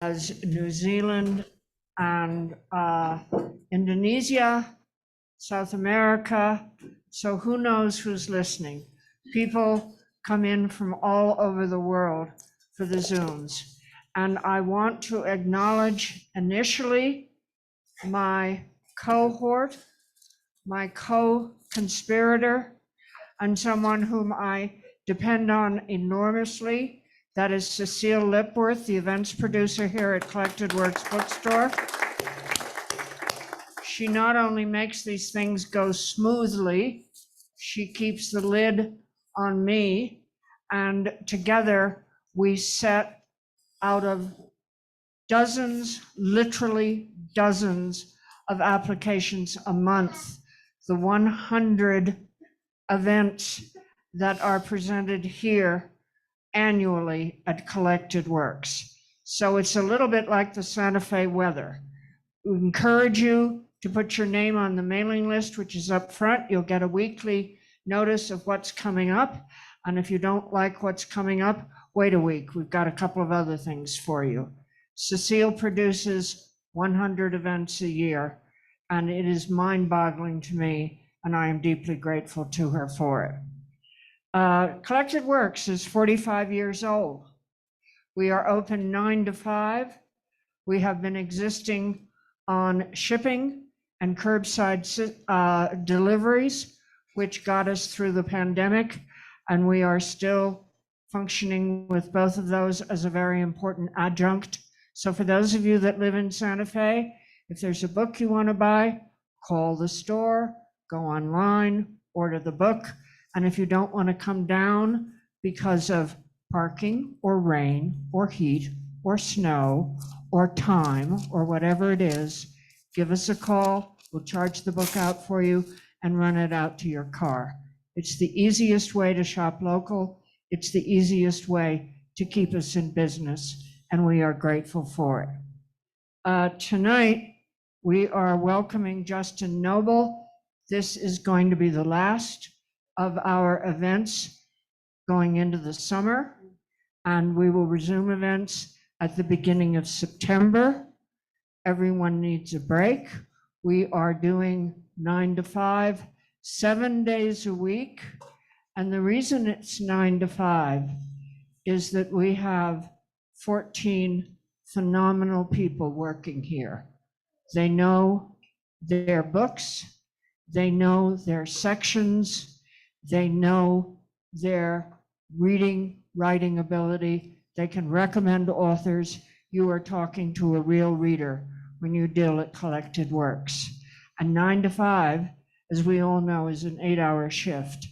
as New Zealand and Indonesia, South America. So who knows who's listening? People come in from all over the world for the Zooms. And I want to acknowledge initially my cohort, my co-conspirator, and someone whom I depend on enormously. That is Cecile Lipworth, the events producer here at Collected Works Bookstore. She not only makes these things go smoothly, she keeps the lid on me, and together we set out of dozens, literally dozens of applications a month, the 100 events that are presented here annually at Collected Works. So it's a little bit like the Santa Fe weather. We encourage you to put your name on the mailing list, which is up front. You'll get a weekly notice of what's coming up. And if you don't like what's coming up, wait a week. We've got a couple of other things for you. Cecile produces 100 events a year, and it is mind-boggling to me, and I am deeply grateful to her for it. Collected Works is 45 years old. We are open 9 to 5. We have been existing on shipping and curbside deliveries, which got us through the pandemic, and we are still functioning with both of those as a very important adjunct. So for those of you that live in Santa Fe, if there's a book you want to buy, call the store, go online, order the book. And if you don't want to come down because of parking or rain or heat or snow or time or whatever it is, give us a call. We'll charge the book out for you and run it out to your car. It's the easiest way to shop local. It's the easiest way to keep us in business, and we are grateful for it. Tonight, we are welcoming Justin Nobel. This is going to be the last of our events going into the summer, and we will resume events at the beginning of September. Everyone needs a break. We are doing 9 to 5, 7 days a week. And the reason it's 9 to 5 is that we have 14 phenomenal people working here. They know their books, they know their sections, they know their reading, writing ability. They can recommend authors. You are talking to a real reader when you deal at Collected Works. And 9 to 5, as we all know, is an 8-hour shift.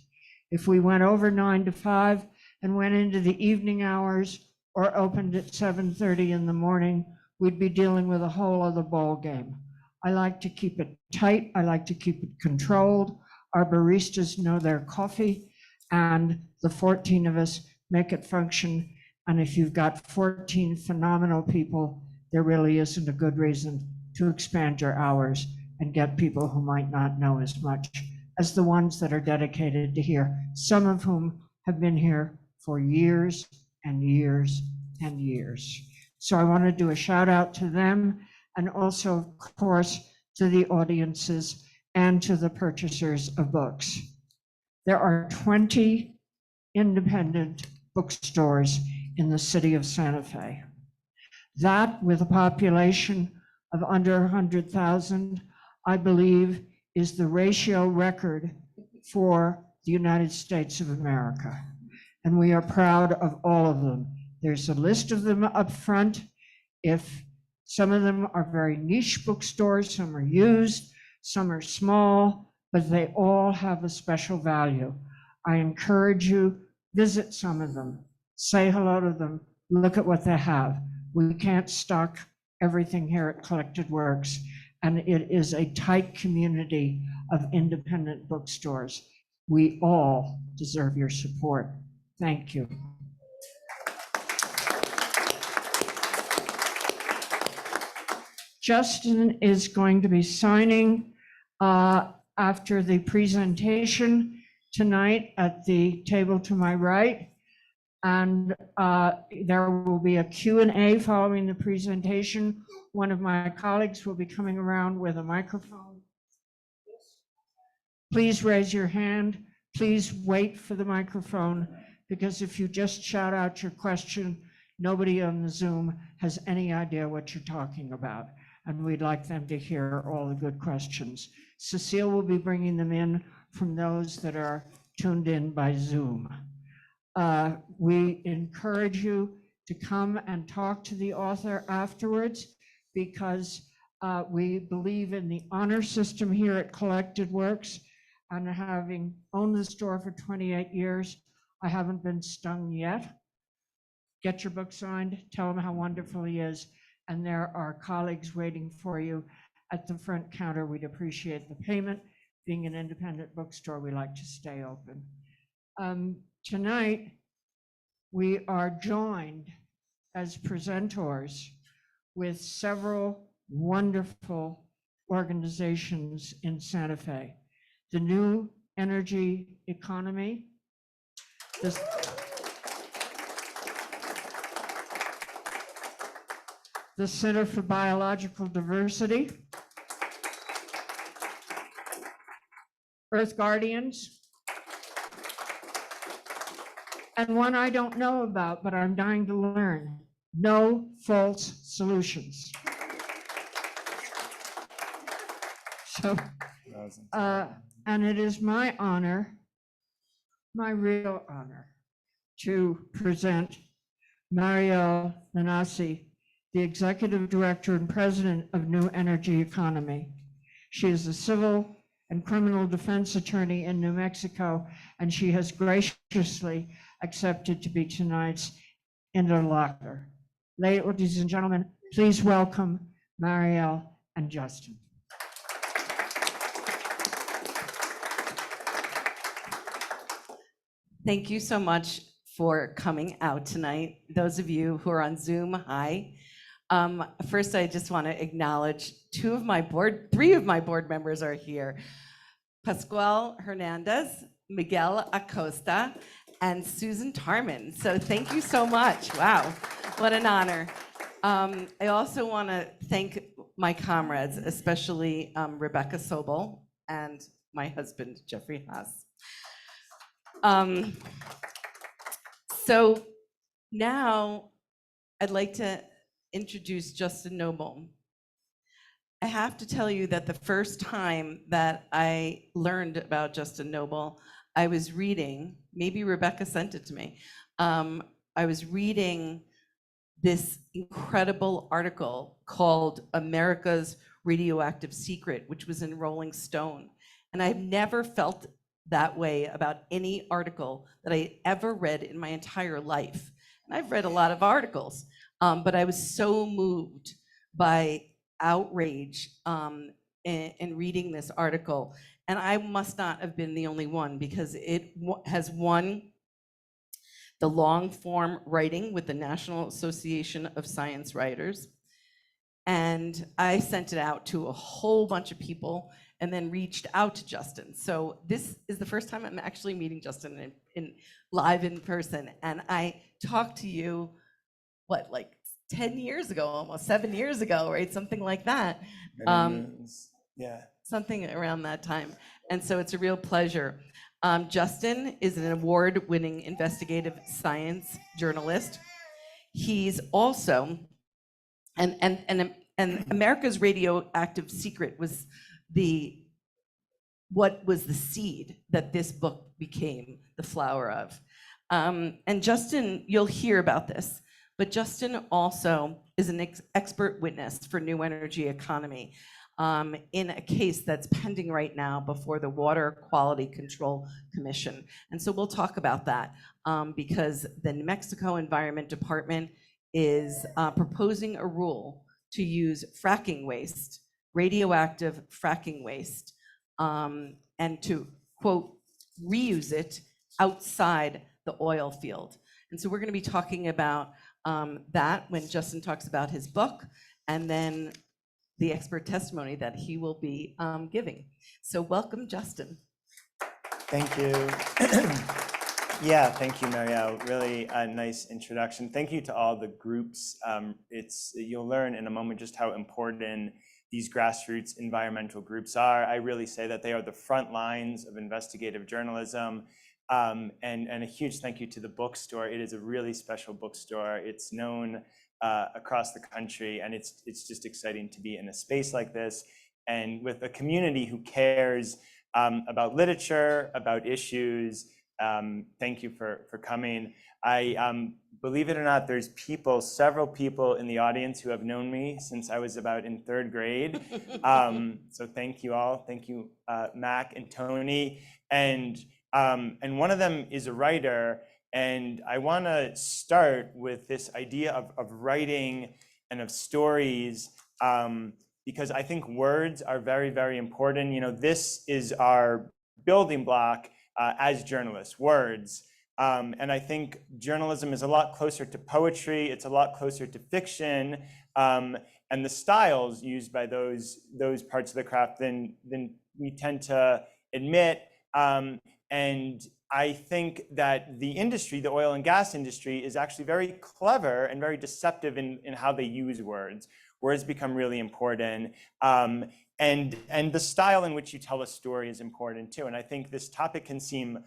If we went over 9 to 5 and went into the evening hours or opened at 7:30 in the morning, we'd be dealing with a whole other ball game. I like to keep it tight. I like to keep it controlled. Our baristas know their coffee, and the 14 of us make it function. And if you've got 14 phenomenal people, there really isn't a good reason to expand your hours and get people who might not know as much as the ones that are dedicated to here, some of whom have been here for years and years and years. So I want to do a shout out to them, and also, of course, to the audiences and to the purchasers of books. There are 20 independent bookstores in the city of Santa Fe. That, with a population of under 100,000, I believe is the ratio record for the United States of America. And we are proud of all of them. There's a list of them up front. If some of them are very niche bookstores, some are used, some are small, but they all have a special value. I encourage you, visit some of them, say hello to them, look at what they have. We can't stock everything here at Collected Works, and it is a tight community of independent bookstores. We all deserve your support. Thank you. Justin is going to be signing after the presentation tonight at the table to my right. And there will be a Q&A following the presentation. One of my colleagues will be coming around with a microphone. Please raise your hand. Please wait for the microphone, because if you just shout out your question, nobody on the Zoom has any idea what you're talking about. And we'd like them to hear all the good questions. Cecile will be bringing them in from those that are tuned in by Zoom. We encourage you to come and talk to the author afterwards, because we believe in the honor system here at Collected Works. And having owned the store for 28 years, I haven't been stung yet. Get your book signed, tell him how wonderful he is, and there are colleagues waiting for you at the front counter. We'd appreciate the payment. Being an independent bookstore, we like to stay open. Tonight, we are joined as presenters with several wonderful organizations in Santa Fe. The New Energy Economy, the Center for Biological Diversity, Earth Guardians, and one I don't know about, but I'm dying to learn, No False Solutions. So, and it is my honor, my real honor, to present Marielle Nanasi, the Executive Director and President of New Energy Economy. She is a civil and criminal defense attorney in New Mexico, and she has graciously accepted to be tonight's interlocutor. Ladies and gentlemen, please welcome Marielle and Justin. Thank you so much for coming out tonight. Those of you who are on Zoom, hi. First, I just want to acknowledge three of my board members are here. Pascual Hernandez, Miguel Acosta, and Susan Tarman. So thank you so much. Wow, what an honor. I also want to thank my comrades, especially Rebecca Sobel and my husband, Jeffrey Haas. So now I'd like to introduce Justin Nobel. I have to tell you that the first time that I learned about Justin Nobel, I was reading, maybe Rebecca sent it to me. I was reading this incredible article called America's Radioactive Secret, which was in Rolling Stone. And I've never felt that way about any article that I ever read in my entire life. And I've read a lot of articles, but I was so moved by outrage in reading this article. And I must not have been the only one, because it has won the long form writing with the National Association of Science Writers. And I sent it out to a whole bunch of people and then reached out to Justin. So this is the first time I'm actually meeting Justin live in person. And I talked to you, what, like 10 years ago, almost 7 years ago, right? Something like that. Yeah. Something around that time. And so it's a real pleasure. Justin is an award-winning investigative science journalist. He's also, and America's Radioactive Secret was what was the seed that this book became the flower of. And Justin, you'll hear about this, but Justin also is an expert witness for New Energy Economy in a case that's pending right now before the Water Quality Control Commission. And so we'll talk about that because the New Mexico Environment Department is proposing a rule to use fracking waste, radioactive fracking waste, and to, quote, reuse it outside the oil field. And so we're going to be talking about that when Justin talks about his book, and then the expert testimony that he will be giving. So welcome, Justin. Thank you. Yeah, thank you, Marielle. Really nice introduction. Thank you to all the groups. You'll learn in a moment just how important these grassroots environmental groups are. I really say that they are the front lines of investigative journalism. And a huge thank you to the bookstore. It is a really special bookstore. It's known across the country, and it's just exciting to be in a space like this and with a community who cares about literature, about issues. Thank you for coming. Believe it or not, there's several people in the audience who have known me since I was about in 3rd grade. So thank you all. Thank you, Mac and Tony. And one of them is a writer. And I want to start with this idea of writing and of stories, because I think words are very, very important. You know, this is our building block as journalists, words. And I think journalism is a lot closer to poetry. It's a lot closer to fiction, and the styles used by those parts of the craft than we tend to admit. And I think that the industry, the oil and gas industry, is actually very clever and very deceptive in how they use words. Words become really important. And the style in which you tell a story is important too. And I think this topic can seem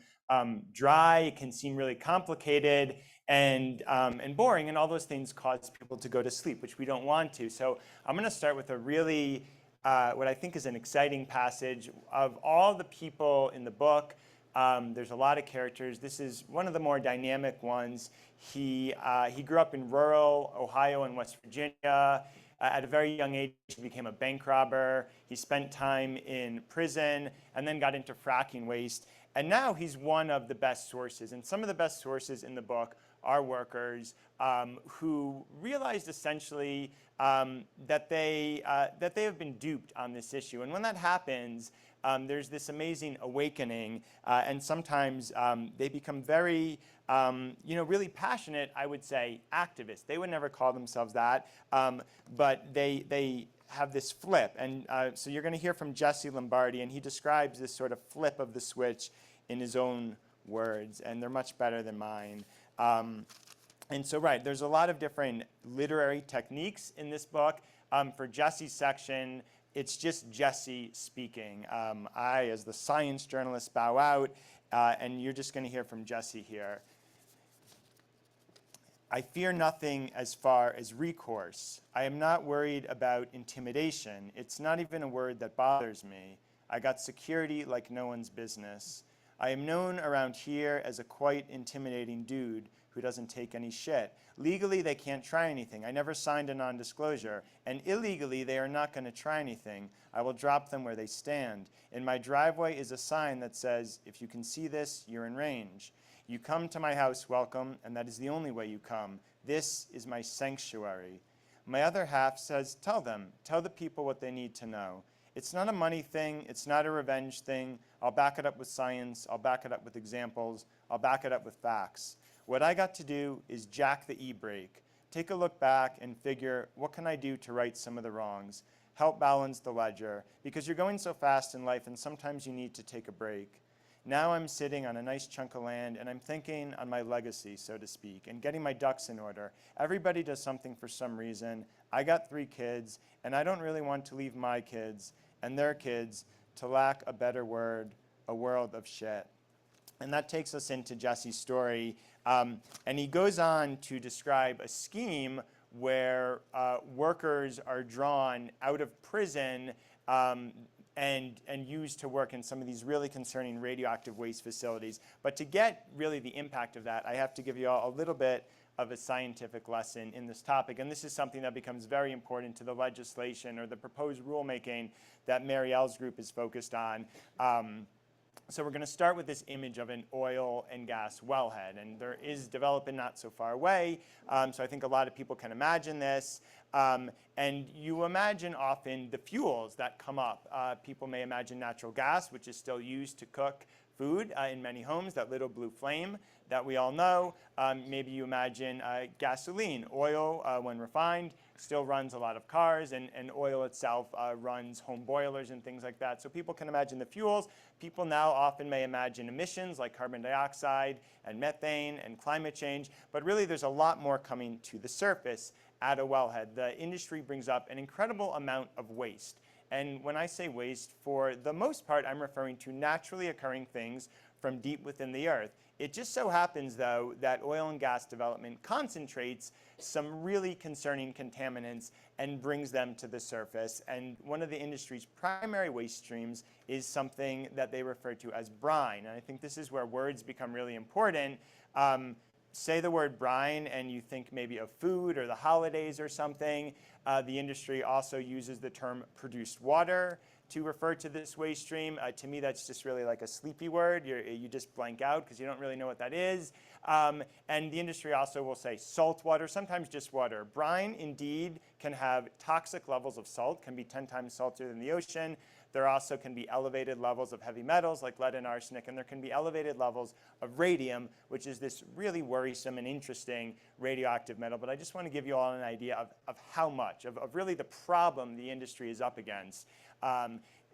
dry, it can seem really complicated and boring, and all those things cause people to go to sleep, which we don't want to. So I'm going to start with a really, what I think is an exciting passage. Of all the people in the book, there's a lot of characters. This is one of the more dynamic ones. He grew up in rural Ohio and West Virginia. At a very young age, he became a bank robber. He spent time in prison and then got into fracking waste. And now he's one of the best sources. And some of the best sources in the book are workers who realized essentially that they have been duped on this issue. And when that happens, there's this amazing awakening. And sometimes they become very really passionate, I would say, activists. They would never call themselves that, but they have this flip. And so you're going to hear from Jesse Lombardi, and he describes this sort of flip of the switch in his own words, and they're much better than mine. And so, right, there's a lot of different literary techniques in this book. For Jesse's section, it's just Jesse speaking. I, as the science journalist, bow out, and you're just going to hear from Jesse here. I fear nothing as far as recourse. I am not worried about intimidation. It's not even a word that bothers me. I got security like no one's business. I am known around here as a quite intimidating dude who doesn't take any shit. Legally, they can't try anything. I never signed a non-disclosure. And illegally, they are not going to try anything. I will drop them where they stand. In my driveway is a sign that says, if you can see this, you're in range. You come to my house, welcome, and that is the only way you come. This is my sanctuary. My other half says, tell them. Tell the people what they need to know. It's not a money thing. It's not a revenge thing. I'll back it up with science. I'll back it up with examples. I'll back it up with facts. What I got to do is jack the e-brake. Take a look back and figure, what can I do to right some of the wrongs? Help balance the ledger. Because you're going so fast in life, and sometimes you need to take a break. Now I'm sitting on a nice chunk of land, and I'm thinking on my legacy, so to speak, and getting my ducks in order. Everybody does something for some reason. I got 3 kids, and I don't really want to leave my kids and their kids, to lack a better word, a world of shit. And that takes us into Jesse's story. And he goes on to describe a scheme where workers are drawn out of prison and used to work in some of these really concerning radioactive waste facilities. But to get really the impact of that, I have to give you all a little bit of a scientific lesson in this topic. And this is something that becomes very important to the legislation or the proposed rulemaking that Marielle's group is focused on. So we're going to start with this image of an oil and gas wellhead. And there is development not so far away. So I think a lot of people can imagine this. And you imagine often the fuels that come up. People may imagine natural gas, which is still used to cook food in many homes, that little blue flame that we all know. Maybe you imagine gasoline, oil when refined, still runs a lot of cars, and oil itself runs home boilers and things like that. So people can imagine the fuels. People now often may imagine emissions like carbon dioxide and methane and climate change, but really there's a lot more coming to the surface at a wellhead. The industry brings up an incredible amount of waste. And when I say waste, for the most part, I'm referring to naturally occurring things from deep within the earth. It just so happens, though, that oil and gas development concentrates some really concerning contaminants and brings them to the surface. And one of the industry's primary waste streams is something that they refer to as brine. And I think this is where words become really important. Say the word brine and you think maybe of food or the holidays or something. The industry also uses the term produced water to refer to this waste stream. To me, that's just really like a sleepy word. You just blank out because you don't really know what that is. And the industry also will say salt water, sometimes just water. Brine, indeed, can have toxic levels of salt, can be 10 times saltier than the ocean. There also can be elevated levels of heavy metals like lead and arsenic, and there can be elevated levels of radium, which is this really worrisome and interesting radioactive metal. But I just want to give you all an idea of how much, of really the problem the industry is up against.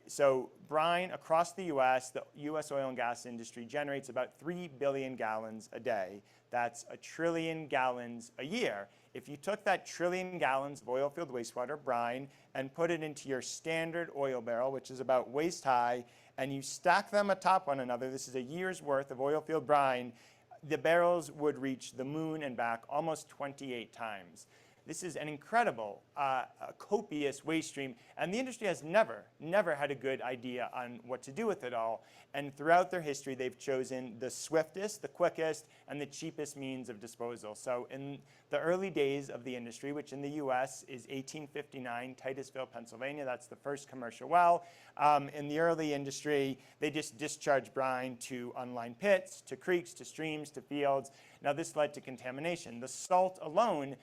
So brine across the U.S. oil and gas industry generates about 3 billion gallons a day. That's 1 trillion gallons a year. If you took that 1 trillion gallons of oil field wastewater, brine, and put it into your standard oil barrel, which is about waist high, and you stack them atop one another, this is a year's worth of oil field brine, the barrels would reach the moon and back almost 28 times. This is an incredible, copious waste stream, and the industry has never had a good idea on what to do with it all. And throughout their history, they've chosen the swiftest, the quickest, and the cheapest means of disposal. So in the early days of the industry, which in the US is 1859, Titusville, Pennsylvania, that's the first commercial well. In the early industry, they just discharged brine to unlined pits, to creeks, to streams, to fields. Now this led to contamination. The salt alone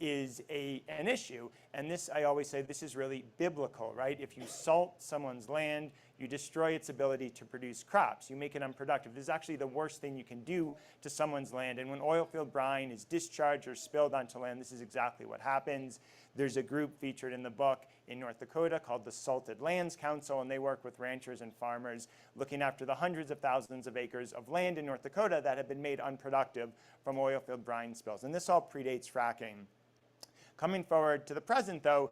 is an issue, and this, I always say, this is really biblical, right? If you salt someone's land, you destroy its ability to produce crops. You make it unproductive. This is actually the worst thing you can do to someone's land. And when oil field brine is discharged or spilled onto land, this is exactly what happens. There's a group featured in the book in North Dakota called the Salted Lands Council, and they work with ranchers and farmers looking after the hundreds of thousands of acres of land in North Dakota that have been made unproductive from oil field brine spills. And this all predates fracking. Coming forward to the present, though,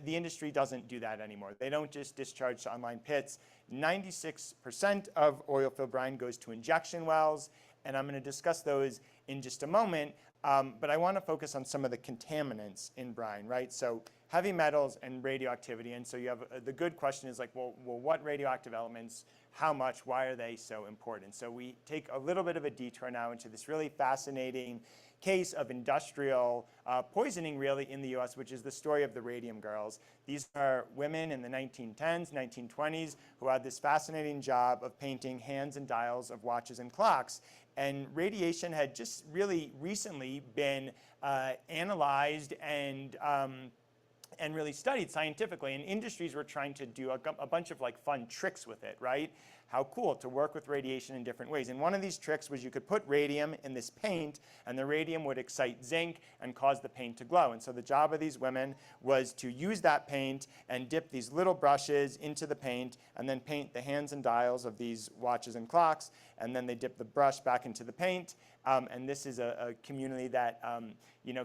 the industry doesn't do that anymore. They don't just discharge to unlined pits. 96% of oil field brine goes to injection wells, and I'm going to discuss those in just a moment. But I want to focus on some of the contaminants in brine, right? So heavy metals and radioactivity. And so you have the good question is like, well, what radioactive elements, how much, why are they so important? So we take a little bit of a detour now into this really fascinating case of industrial poisoning really in the US, which is the story of the radium girls. These are women in the 1910s, 1920s who had this fascinating job of painting hands and dials of watches and clocks. And radiation had just really recently been analyzed and really studied scientifically, and industries were trying to do a bunch of like fun tricks with it, right? How cool to work with radiation in different ways. And one of these tricks was you could put radium in this paint, and the radium would excite zinc and cause the paint to glow. And so the job of these women was to use that paint and dip these little brushes into the paint and then paint the hands and dials of these watches and clocks, and then they dip the brush back into the paint. And this is a community that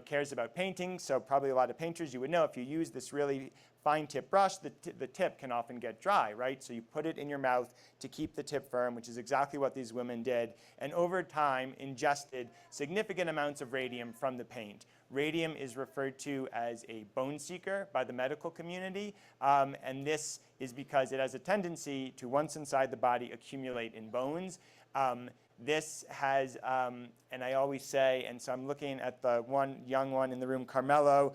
cares about painting, so probably a lot of painters, you would know if you use this really fine tip brush, the tip can often get dry, right? So you put it in your mouth to keep the tip firm, which is exactly what these women did, and over time ingested significant amounts of radium from the paint. Radium is referred to as a bone seeker by the medical community, and this is because it has a tendency to, once inside the body, accumulate in bones. This has, and I always say, and so I'm looking at the one young one in the room, Carmelo.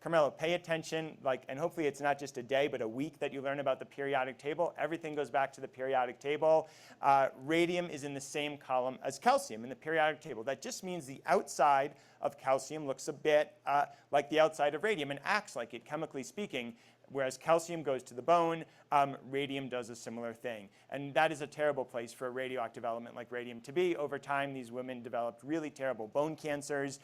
Carmelo, pay attention, and hopefully it's not just a day, but a week that you learn about the periodic table. Everything goes back to the periodic table. Radium is in the same column as calcium in the periodic table. That just means the outside of calcium looks a bit like the outside of radium and acts like it, chemically speaking. Whereas calcium goes to the bone, radium does a similar thing. And that is a terrible place for a radioactive element like radium to be. Over time, these women developed really terrible bone cancers.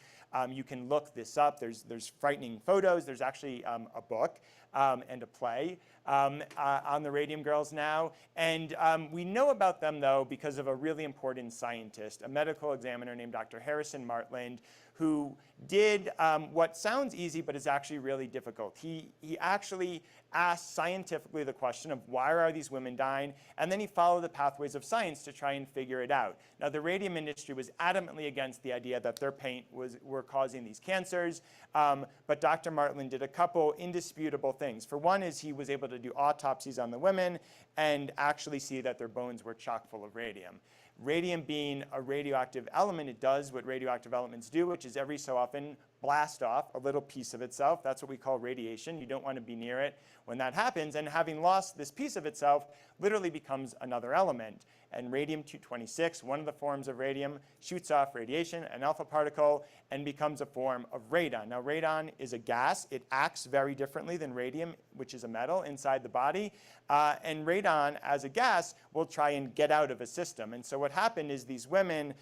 You can look this up. There's frightening photos. There's actually a book and a play on the radium girls now. And we know about them, though, because of a really important scientist, a medical examiner named Dr. Harrison Martland, who did what sounds easy but is actually really difficult. He actually asked scientifically the question of why are these women dying, and then he followed the pathways of science to try and figure it out. Now, the radium industry was adamantly against the idea that their paint were causing these cancers, but Dr. Martland did a couple indisputable things. For one is he was able to do autopsies on the women and actually see that their bones were chock full of radium. Radium being a radioactive element, it does what radioactive elements do, which is every so often blast off a little piece of itself. That's what we call radiation. You don't want to be near it when that happens. And having lost this piece of itself, literally becomes another element. And radium-226, one of the forms of radium, shoots off radiation, an alpha particle, and becomes a form of radon. Now, radon is a gas. It acts very differently than radium, which is a metal inside the body. And radon, as a gas, will try and get out of a system. And so what happened is these women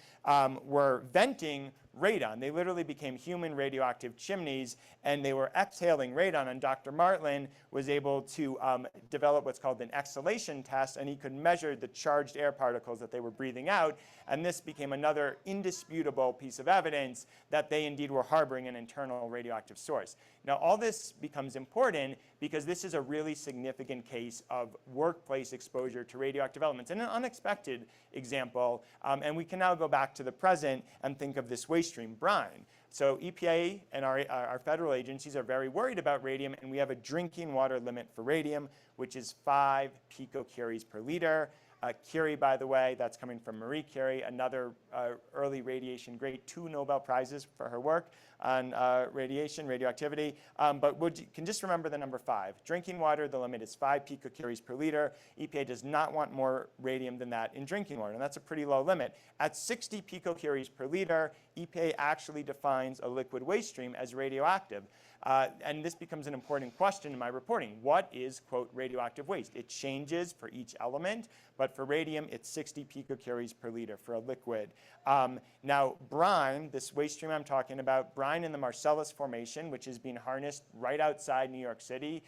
were venting radon. They literally became human radioactive chimneys, and they were exhaling radon. And Dr. Martland was able to develop what's called an exhalation test, and he could measure the charged air particles that they were breathing out. And this became another indisputable piece of evidence that they indeed were harboring an internal radioactive source. Now, all this becomes important because this is a really significant case of workplace exposure to radioactive elements, and an unexpected example. And we can now go back to the present and think of this waste stream, brine. So EPA and our federal agencies are very worried about radium, and we have a drinking water limit for radium, which is 5 picocuries per liter. Curie, by the way, that's coming from Marie Curie, another early radiation great, 2 Nobel Prizes for her work on radiation, radioactivity. But you can just remember the number 5. Drinking water, the limit is 5 picocuries per liter. EPA does not want more radium than that in drinking water, and that's a pretty low limit. At 60 picocuries per liter, EPA actually defines a liquid waste stream as radioactive. And this becomes an important question in my reporting. What is, quote, radioactive waste? It changes for each element, but for radium, it's 60 picocuries per liter for a liquid. Now, brine, this waste stream I'm talking about, brine in the Marcellus Formation, which is being harnessed right outside New York City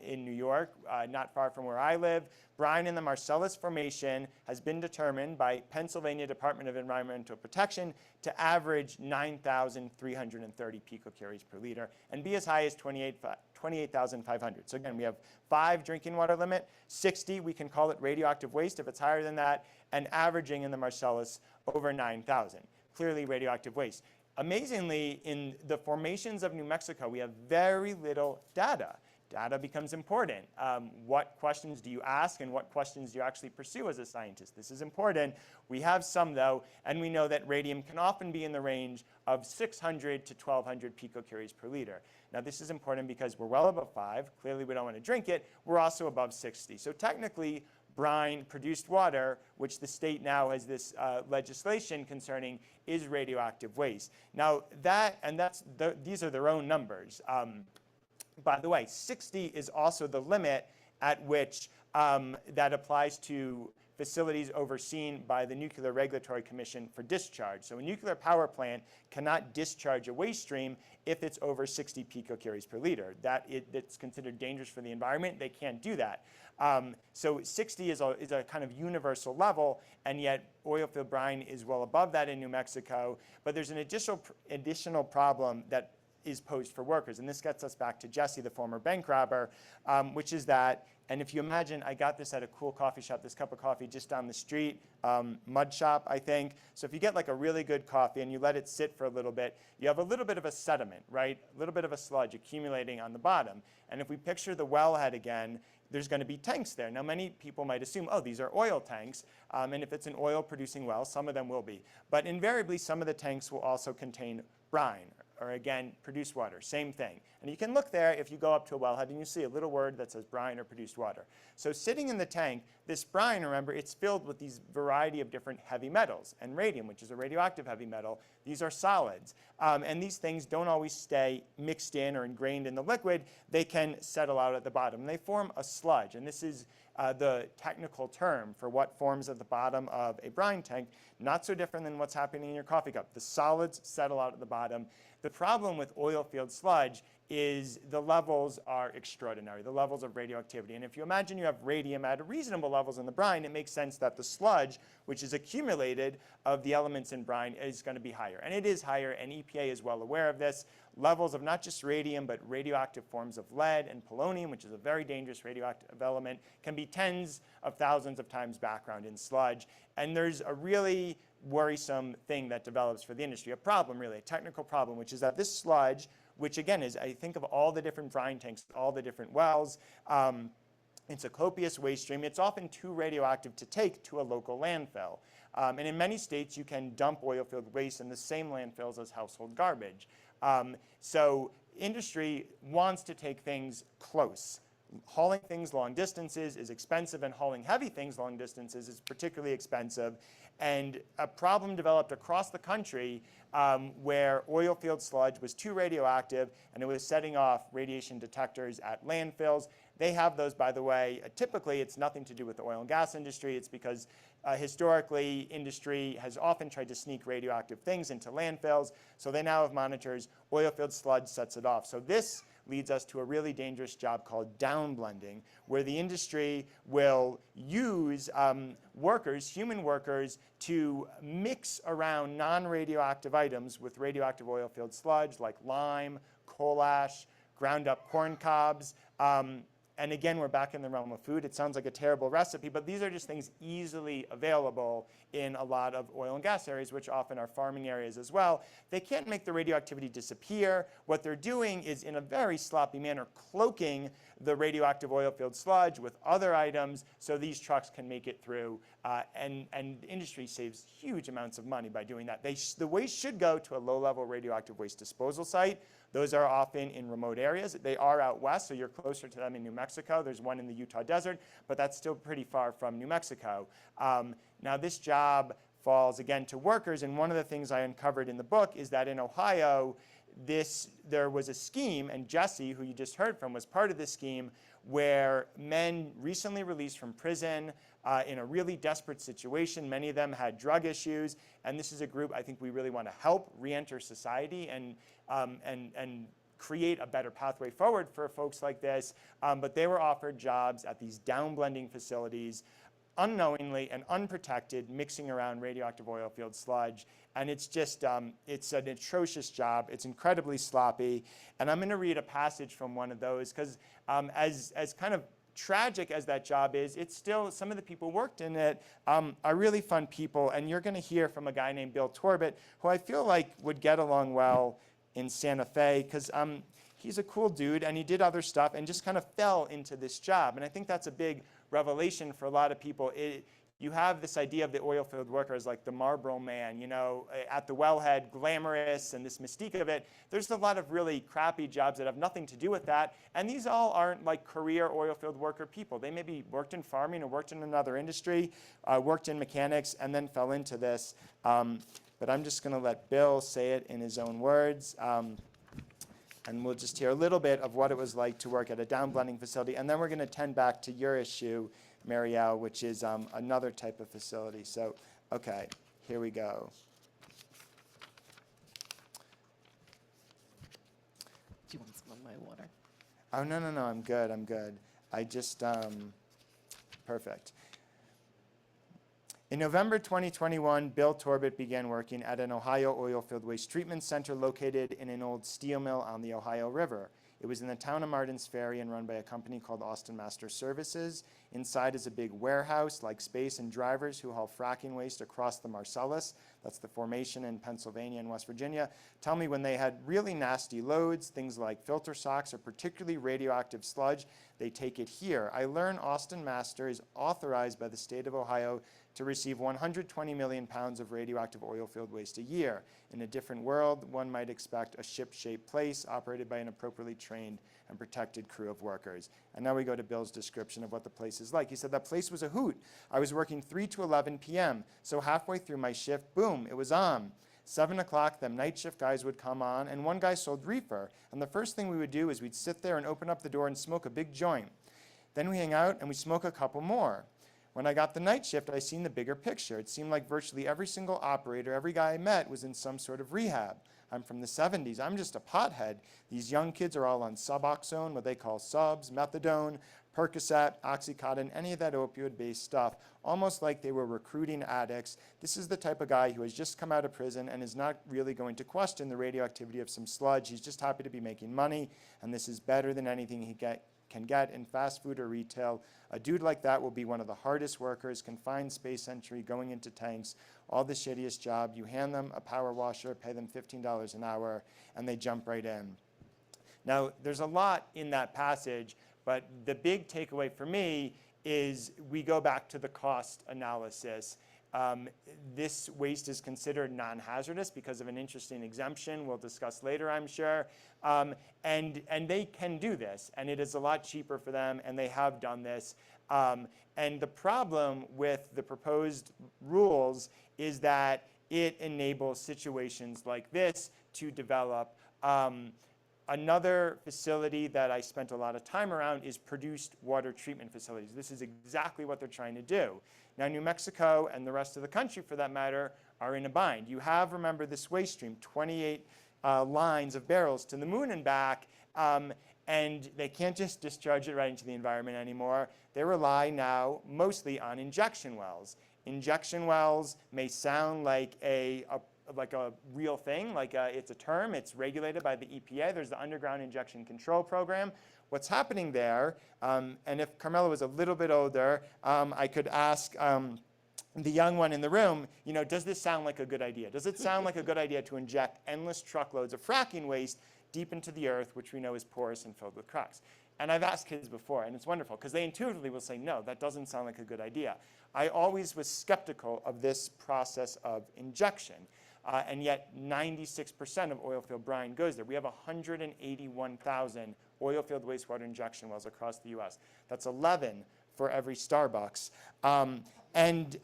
in New York, not far from where I live. Brine in the Marcellus Formation has been determined by Pennsylvania Department of Environmental Protection to average 9,330 picocuries per liter and be as high as 28,500. So again, we have 5 drinking water limit, 60, we can call it radioactive waste if it's higher than that, and averaging in the Marcellus over 9,000. Clearly radioactive waste. Amazingly, in the formations of New Mexico, we have very little data. Data becomes important. What questions do you ask and what questions do you actually pursue as a scientist? This is important. We have some, though, and we know that radium can often be in the range of 600 to 1,200 picocuries per liter. Now, this is important because we're well above 5. Clearly, we don't want to drink it. We're also above 60. So technically, brine produced water, which the state now has this legislation concerning, is radioactive waste. Now, these are their own numbers. By the way, 60 is also the limit at which that applies to facilities overseen by the Nuclear Regulatory Commission for discharge. So a nuclear power plant cannot discharge a waste stream if it's over 60 picocuries per liter. That's considered dangerous for the environment. They can't do that. So 60 is a kind of universal level, and yet oilfield brine is well above that in New Mexico. But there's an additional problem that is posed for workers. And this gets us back to Jesse, the former bank robber, which is that, and if you imagine, I got this at a cool coffee shop, this cup of coffee just down the street, Mud Shop, I think. So if you get like a really good coffee and you let it sit for a little bit, you have a little bit of a sediment, right? A little bit of a sludge accumulating on the bottom. And if we picture the wellhead again, there's going to be tanks there. Now, many people might assume, oh, these are oil tanks. And if it's an oil-producing well, some of them will be. But invariably, some of the tanks will also contain brine, or again, produced water, same thing. And you can look there if you go up to a wellhead and you see a little word that says brine or produced water. So sitting in the tank, this brine, remember, it's filled with these variety of different heavy metals, and radium, which is a radioactive heavy metal. These are solids. And these things don't always stay mixed in or ingrained in the liquid. They can settle out at the bottom. And they form a sludge. And this is the technical term for what forms at the bottom of a brine tank. Not so different than what's happening in your coffee cup. The solids settle out at the bottom. The problem with oil field sludge is the levels are extraordinary, the levels of radioactivity. And if you imagine you have radium at reasonable levels in the brine, it makes sense that the sludge, which is accumulated of the elements in brine, is going to be higher. And it is higher, and EPA is well aware of this. Levels of not just radium, but radioactive forms of lead and polonium, which is a very dangerous radioactive element, can be tens of thousands of times background in sludge. And there's a really worrisome thing that develops for the industry, a problem really, a technical problem, which is that this sludge, which again is, I think of all the different brine tanks, all the different wells, it's a copious waste stream. It's often too radioactive to take to a local landfill. And in many states, you can dump oil field waste in the same landfills as household garbage. So industry wants to take things close. Hauling things long distances is expensive, and hauling heavy things long distances is particularly expensive. And a problem developed across the country where oil field sludge was too radioactive, and it was setting off radiation detectors at landfills. They have those, by the way. Typically, it's nothing to do with the oil and gas industry. It's because historically, industry has often tried to sneak radioactive things into landfills. So they now have monitors. Oil field sludge sets it off. So this leads us to a really dangerous job called downblending, where the industry will use workers, human workers, to mix around non-radioactive items with radioactive oil field sludge, like lime, coal ash, ground up corn cobs. And again, we're back in the realm of food. It sounds like a terrible recipe, but these are just things easily available in a lot of oil and gas areas, which often are farming areas as well. They can't make the radioactivity disappear. What they're doing is, in a very sloppy manner, cloaking the radioactive oil field sludge with other items so these trucks can make it through. And the industry saves huge amounts of money by doing that. The waste should go to a low-level radioactive waste disposal site. Those are often in remote areas. They are out west, so you're closer to them in New Mexico. There's one in the Utah desert, but that's still pretty far from New Mexico. Now, this job falls, again, to workers, and one of the things I uncovered in the book is that in Ohio, there was a scheme, and Jesse, who you just heard from, was part of this scheme, where men recently released from prison in a really desperate situation. Many of them had drug issues, and this is a group I think we really want to help re-enter society and create a better pathway forward for folks like this. But they were offered jobs at these downblending facilities, unknowingly and unprotected, mixing around radioactive oil field sludge. And it's just, it's an atrocious job. It's incredibly sloppy. And I'm going to read a passage from one of those, because as kind of tragic as that job is, it's still, some of the people worked in it are really fun people. And you're going to hear from a guy named Bill Torbett, who I feel like would get along well in Santa Fe, because he's a cool dude, and he did other stuff and just kind of fell into this job. And I think that's a big revelation for a lot of people. You have this idea of the oil field worker as like the Marlboro man, you know, at the wellhead, glamorous, and this mystique of it. There's a lot of really crappy jobs that have nothing to do with that. And these all aren't like career oil field worker people. They maybe worked in farming or worked in another industry, worked in mechanics, and then fell into this. But I'm just going to let Bill say it in his own words. And we'll just hear a little bit of what it was like to work at a downblending facility. And then we're going to tend back to your issue, Marielle, which is another type of facility. So, okay, here we go. Do you want some of my water? Oh, no, I'm good. I just, perfect. In November 2021, Bill Torbett began working at an Ohio oil field waste treatment center located in an old steel mill on the Ohio River. It was in the town of Martins Ferry and run by a company called Austin Master Services. Inside is a big warehouse, like space and drivers who haul fracking waste across the Marcellus. that's the formation in Pennsylvania and West Virginia, tell me when they had really nasty loads, things like filter socks or particularly radioactive sludge, they take it here. I learn Austin Master is authorized by the state of Ohio to receive 120 million pounds of radioactive oil field waste a year. In a different world, one might expect a ship-shaped place operated by an appropriately trained and protected crew of workers. And now we go to Bill's description of what the place is like. He said, that place was a hoot. I was working 3 to 11 p.m., so halfway through my shift, boom, it was on. 7 o'clock, the night shift guys would come on, and one guy sold reefer. And the first thing we would do is we'd sit there and open up the door and smoke a big joint. Then we hang out and we smoke a couple more. When I got the night shift, I seen the bigger picture. It seemed like virtually every single operator, every guy I met was in some sort of rehab. I'm from the 70s. I'm just a pothead. These young kids are all on Suboxone, what they call subs, methadone, Percocet, Oxycontin, any of that opioid-based stuff, almost like they were recruiting addicts. This is the type of guy who has just come out of prison and is not really going to question the radioactivity of some sludge. He's just happy to be making money, and this is better than anything he can get in fast food or retail. A dude like that will be one of the hardest workers, confined space entry, going into tanks, all the shittiest job. You hand them a power washer, pay them $15 an hour, and they jump right in. Now, there's a lot in that passage, but the big takeaway for me is we go back to the cost analysis. This waste is considered non-hazardous because of an interesting exemption we'll discuss later, I'm sure. And they can do this, and it is a lot cheaper for them, and they have done this. And the problem with the proposed rules is that it enables situations like this to develop. Another facility that I spent a lot of time around is produced water treatment facilities. This is exactly what they're trying to do. Now, New Mexico and the rest of the country, for that matter, are in a bind. You have, remember, this waste stream, 28 lines of barrels to the moon and back, and they can't just discharge it right into the environment anymore. They rely now mostly on injection wells. Injection wells may sound like a real thing, it's a term, it's regulated by the EPA. There's the Underground Injection Control Program. What's happening there, and if Carmela was a little bit older, I could ask the young one in the room, does this sound like a good idea? Does it sound like a good idea to inject endless truckloads of fracking waste deep into the earth, which we know is porous and filled with cracks? And I've asked kids before, and it's wonderful, because they intuitively will say, no, that doesn't sound like a good idea. I always was skeptical of this process of injection. And yet 96% of oil field brine goes there. We have 181,000 oil field wastewater injection wells across the US. That's 11 for every Starbucks. And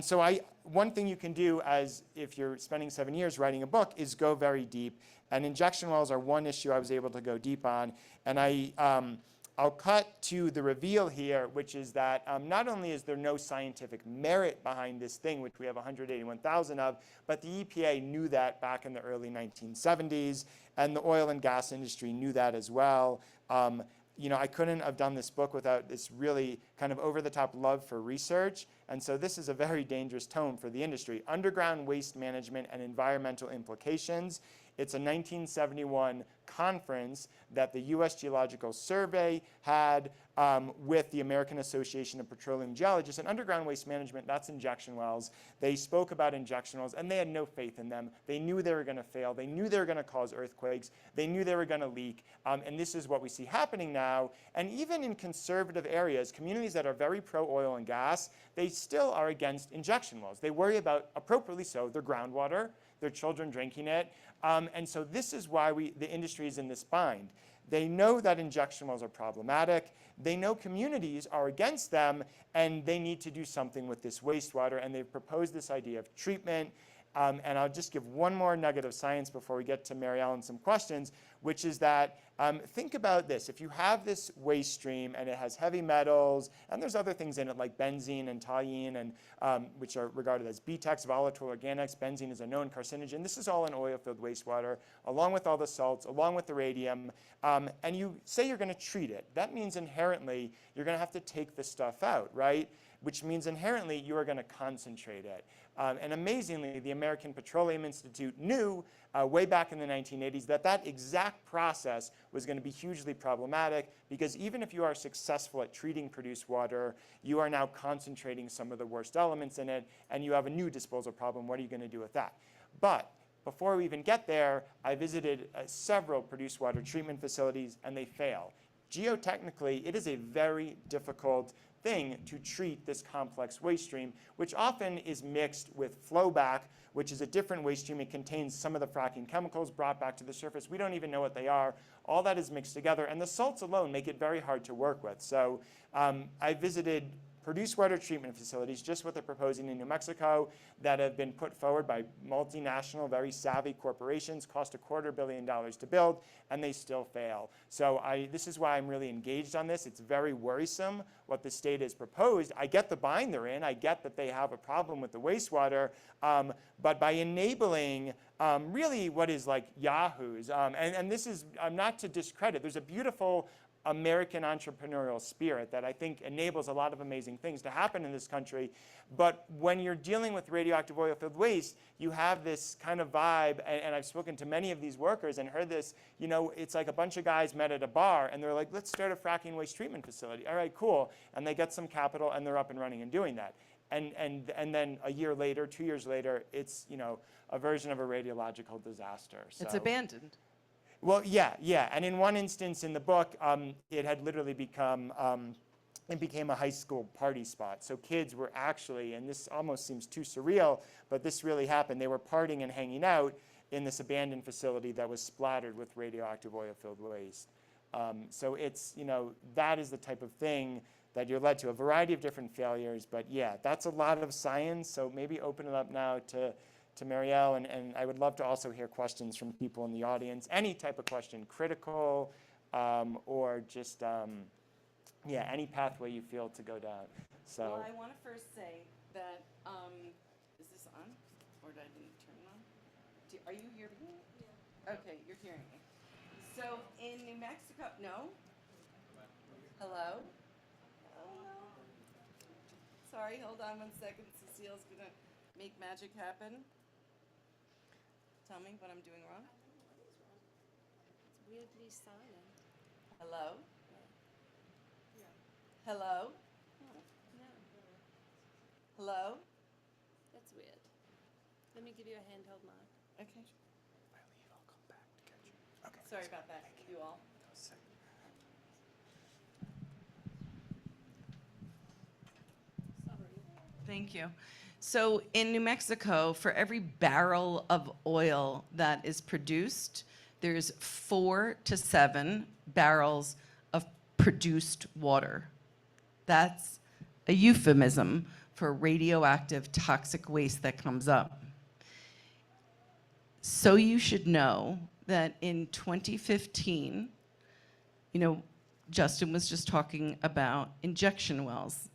so one thing you can do as if you're spending 7 years writing a book is go very deep. And injection wells are one issue I was able to go deep on. And I'll cut to the reveal here, which is that not only is there no scientific merit behind this thing, which we have 181,000 of, but the EPA knew that back in the early 1970s, and the oil and gas industry knew that as well. I couldn't have done this book without this really kind of over-the-top love for research, and so this is a very dangerous tone for the industry. Underground waste management and environmental implications. It's a 1971 conference that the U.S. Geological Survey had with the American Association of Petroleum Geologists. And underground waste management, that's injection wells. They spoke about injection wells, and they had no faith in them. They knew they were going to fail. They knew they were going to cause earthquakes. They knew they were going to leak. And this is what we see happening now. And even in conservative areas, communities that are very pro-oil and gas, they still are against injection wells. They worry about, appropriately so, their groundwater, their children drinking it. And so this is why the industry is in this bind. They know that injection wells are problematic. They know communities are against them, and they need to do something with this wastewater. And they've proposed this idea of treatment. And I'll just give one more nugget of science before we get to Mary Ellen some questions, which is that think about this. If you have this waste stream and it has heavy metals, and there's other things in it like benzene and toluene, and which are regarded as BTEX, volatile organics. Benzene is a known carcinogen. This is all in oil-filled wastewater, along with all the salts, along with the radium. And you say you're going to treat it. That means inherently you're going to have to take the stuff out, right? which means inherently you are going to concentrate it. And amazingly, the American Petroleum Institute knew way back in the 1980s that that exact process was going to be hugely problematic, because even if you are successful at treating produced water, you are now concentrating some of the worst elements in it, and you have a new disposal problem. What are you going to do with that? But before we even get there, I visited several produced water treatment facilities, and they fail. Geotechnically, it is a very difficult thing to treat this complex waste stream, which often is mixed with flowback, which is a different waste stream. It contains some of the fracking chemicals brought back to the surface. We don't even know what they are. All that is mixed together, and the salts alone make it very hard to work with. So I visited produced water treatment facilities, just what they're proposing in New Mexico, that have been put forward by multinational, very savvy corporations, cost $250 million to build, and they still fail. So this is why I'm really engaged on this. It's very worrisome what the state has proposed. I get the bind they're in. I get that they have a problem with the wastewater, but by enabling really what is like yahoos, and this is not to discredit, there's a beautiful American entrepreneurial spirit that I think enables a lot of amazing things to happen in this country. But when you're dealing with radioactive oil-filled waste, you have this kind of vibe, and I've spoken to many of these workers and heard this, you know, it's like a bunch of guys met at a bar and they're like, let's start a fracking waste treatment facility. All right, cool. And they get some capital and they're up and running and doing that. And then a year later, 2 years later, it's, you know, a version of a radiological disaster. It's So- abandoned. Well, yeah. And in one instance in the book, it had literally become, it became a high school party spot. So kids were actually, and this almost seems too surreal, but this really happened. They were partying and hanging out in this abandoned facility that was splattered with radioactive oil-filled waste. So it's, you know, that is the type of thing that you're led to, a variety of different failures. But yeah, that's a lot of science. So maybe open it up now to Marielle, and I would love to also hear questions from people in the audience, any type of question, critical or just, yeah, any pathway you feel to go down. So. Well, I want to first say that, is this on, or did I didn't turn it on? Are you hearing me? Yeah. Okay, you're hearing me. So in New Mexico, no? Hello? Hello? Sorry, hold on 1 second. Cecile's going to make magic happen. Tell me what I'm doing wrong. It's weirdly silent. Hello? Hello? No, Hello? that's weird. Let me give you a handheld mic. Okay. I'll come back to get you. Okay. Sorry about that, you all. Sorry. Thank you. So in New Mexico, for every barrel of oil that is produced, there's 4 to 7 barrels of produced water. That's a euphemism for radioactive toxic waste that comes up. So you should know that in 2015, you know, Justin was just talking about injection wells.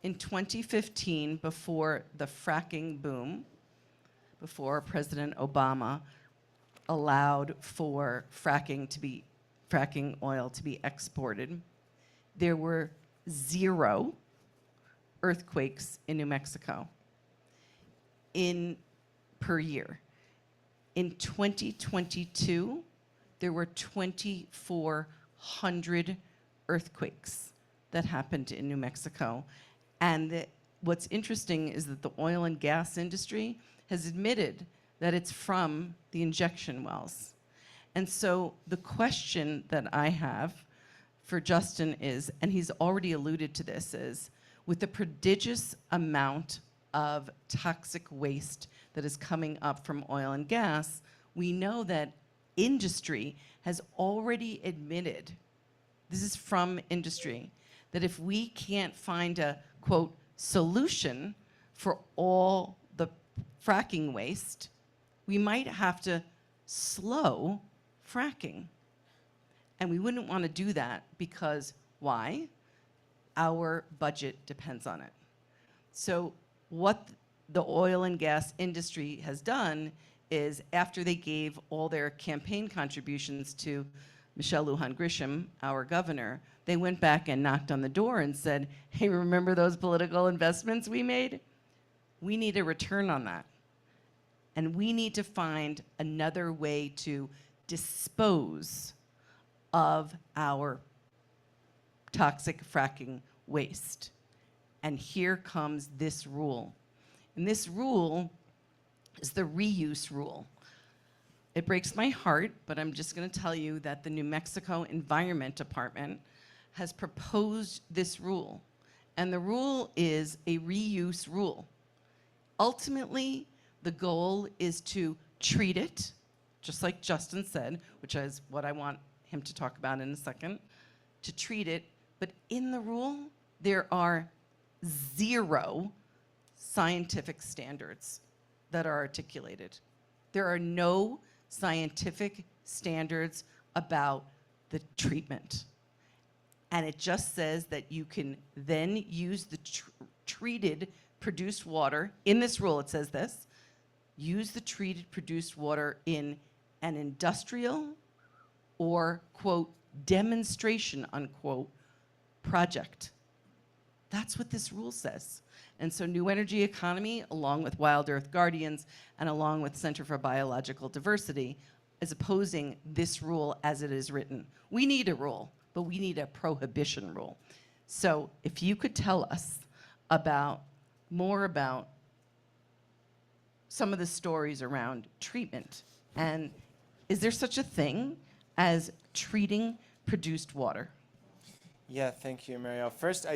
In 2015, before the fracking boom, before President Obama allowed for fracking oil to be exported, there were 0 earthquakes in New Mexico per year. In 2022, there were 2,400 earthquakes that happened in New Mexico. And what's interesting is that the oil and gas industry has admitted that it's from the injection wells. And so the question that I have for Justin is, and he's already alluded to this, is with the prodigious amount of toxic waste that is coming up from oil and gas, we know that industry has already admitted, this is from industry, that if we can't find a, quote, solution for all the fracking waste, we might have to slow fracking. And we wouldn't want to do that because why? Our budget depends on it. So what the oil and gas industry has done is, after they gave all their campaign contributions to Michelle Lujan Grisham, our governor, they went back and knocked on the door and said, hey, remember those political investments we made? We need a return on that. And we need to find another way to dispose of our toxic fracking waste. And here comes this rule. And this rule is the reuse rule. It breaks my heart, but I'm just going to tell you that the New Mexico Environment Department has proposed this rule. And the rule is a reuse rule. Ultimately, the goal is to treat it, just like Justin said, which is what I want him to talk about in a second, to treat it. But in the rule, there are 0 scientific standards that are articulated. There are no scientific standards about the treatment. And it just says that you can then use the treated produced water. In this rule, it says this: use the treated produced water in an industrial or, quote, demonstration, unquote, project. That's what this rule says. And so New Energy Economy, along with Wild Earth Guardians and along with Center for Biological Diversity, is opposing this rule as it is written. We need a rule, but we need a prohibition rule. So if you could tell us more about some of the stories around treatment, and is there such a thing as treating produced water? Yeah, thank you, Marielle. First,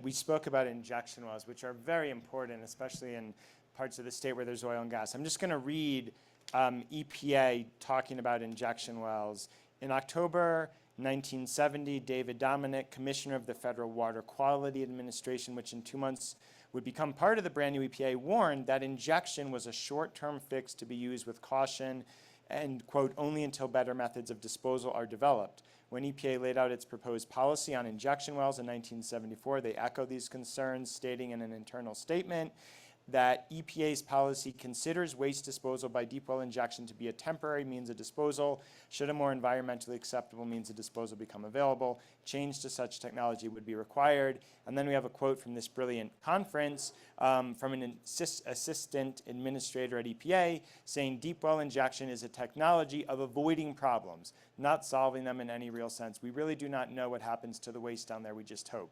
we spoke about injection wells, which are very important, especially in parts of the state where there's oil and gas. I'm just going to read EPA talking about injection wells. In October 1970, David Dominic, commissioner of the Federal Water Quality Administration, which in 2 months would become part of the brand new EPA, warned that injection was a short-term fix to be used with caution and, quote, only until better methods of disposal are developed. When EPA laid out its proposed policy on injection wells in 1974, they echoed these concerns, stating in an internal statement that EPA's policy considers waste disposal by deep well injection to be a temporary means of disposal. Should a more environmentally acceptable means of disposal become available, change to such technology would be required. And then we have a quote from this brilliant conference from an assistant administrator at EPA saying deep well injection is a technology of avoiding problems, not solving them in any real sense. We really do not know what happens to the waste down there. We just hope.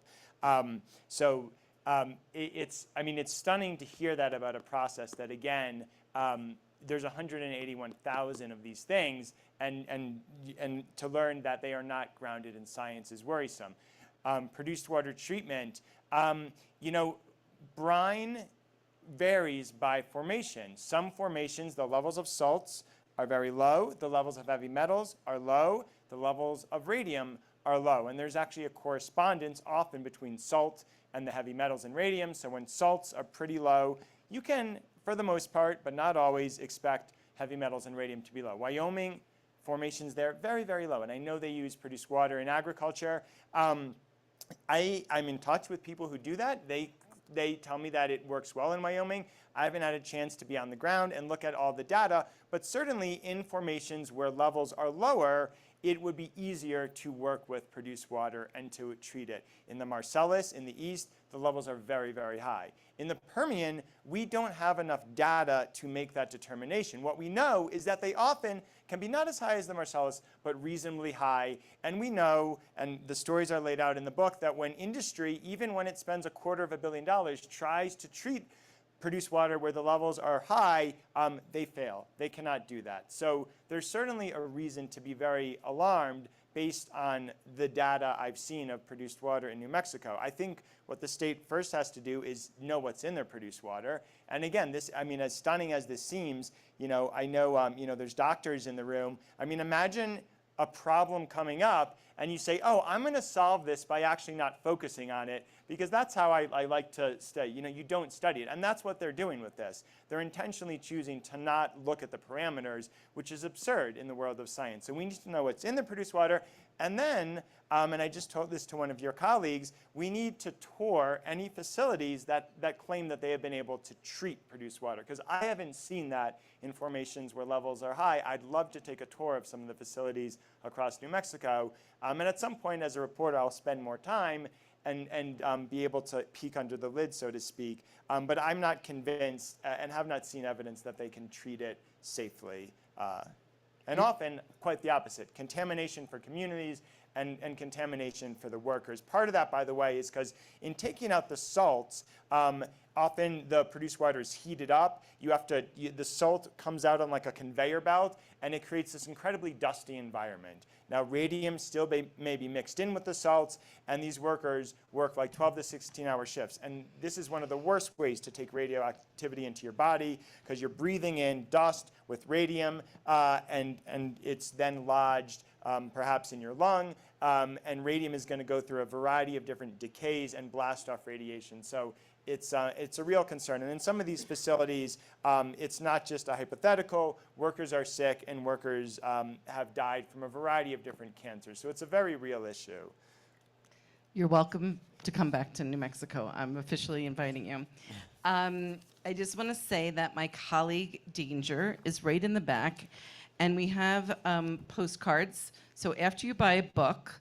It's stunning to hear that about a process that, again, there's 181,000 of these things, and to learn that they are not grounded in science is worrisome. Produced water treatment, brine varies by formation. Some formations, the levels of salts are very low, the levels of heavy metals are low, the levels of radium are low, and there's actually a correspondence often between salt and the heavy metals and radium. So when salts are pretty low, you can, for the most part, but not always, expect heavy metals and radium to be low. Wyoming, formations there, very, very low. And I know they use produced water in agriculture. I'm in touch with people who do that. They tell me that it works well in Wyoming. I haven't had a chance to be on the ground and look at all the data, but certainly in formations where levels are lower, it would be easier to work with produced water and to treat it. In the Marcellus, in the east, the levels are very, very high. In the Permian, we don't have enough data to make that determination. What we know is that they often can be not as high as the Marcellus, but reasonably high. And we know, and the stories are laid out in the book, that when industry, even when it spends $250 million, tries to treat produced water where the levels are high, they fail. They cannot do that. So there's certainly a reason to be very alarmed based on the data I've seen of produced water in New Mexico. I think what the state first has to do is know what's in their produced water. And again, this, as stunning as this seems, I know, there's doctors in the room. Imagine a problem coming up and you say, oh, I'm going to solve this by actually not focusing on it, because that's how I like to study. You don't study it. And that's what they're doing with this. They're intentionally choosing to not look at the parameters, which is absurd in the world of science. So we need to know what's in the produced water. And then, and I just told this to one of your colleagues, we need to tour any facilities that claim that they have been able to treat produced water, because I haven't seen that in formations where levels are high. I'd love to take a tour of some of the facilities across New Mexico. And at some point as a reporter, I'll spend more time and be able to peek under the lid, so to speak. But I'm not convinced and have not seen evidence that they can treat it safely. And often, quite the opposite, contamination for communities and contamination for the workers. Part of that, by the way, is because in taking out the salts, often the produced water is heated up. The salt comes out on like a conveyor belt, and it creates this incredibly dusty environment. Now, radium still may be mixed in with the salts, and these workers work like 12 to 16-hour shifts. And this is one of the worst ways to take radioactivity into your body, because you're breathing in dust with radium, and it's then lodged perhaps in your lung, and radium is going to go through a variety of different decays and blast off radiation. So it's a real concern. And in some of these facilities, it's not just a hypothetical. Workers are sick, and workers have died from a variety of different cancers. So it's a very real issue. You're welcome to come back to New Mexico. I'm officially inviting you. I just want to say that my colleague Danger is right in the back, and we have postcards. So after you buy a book,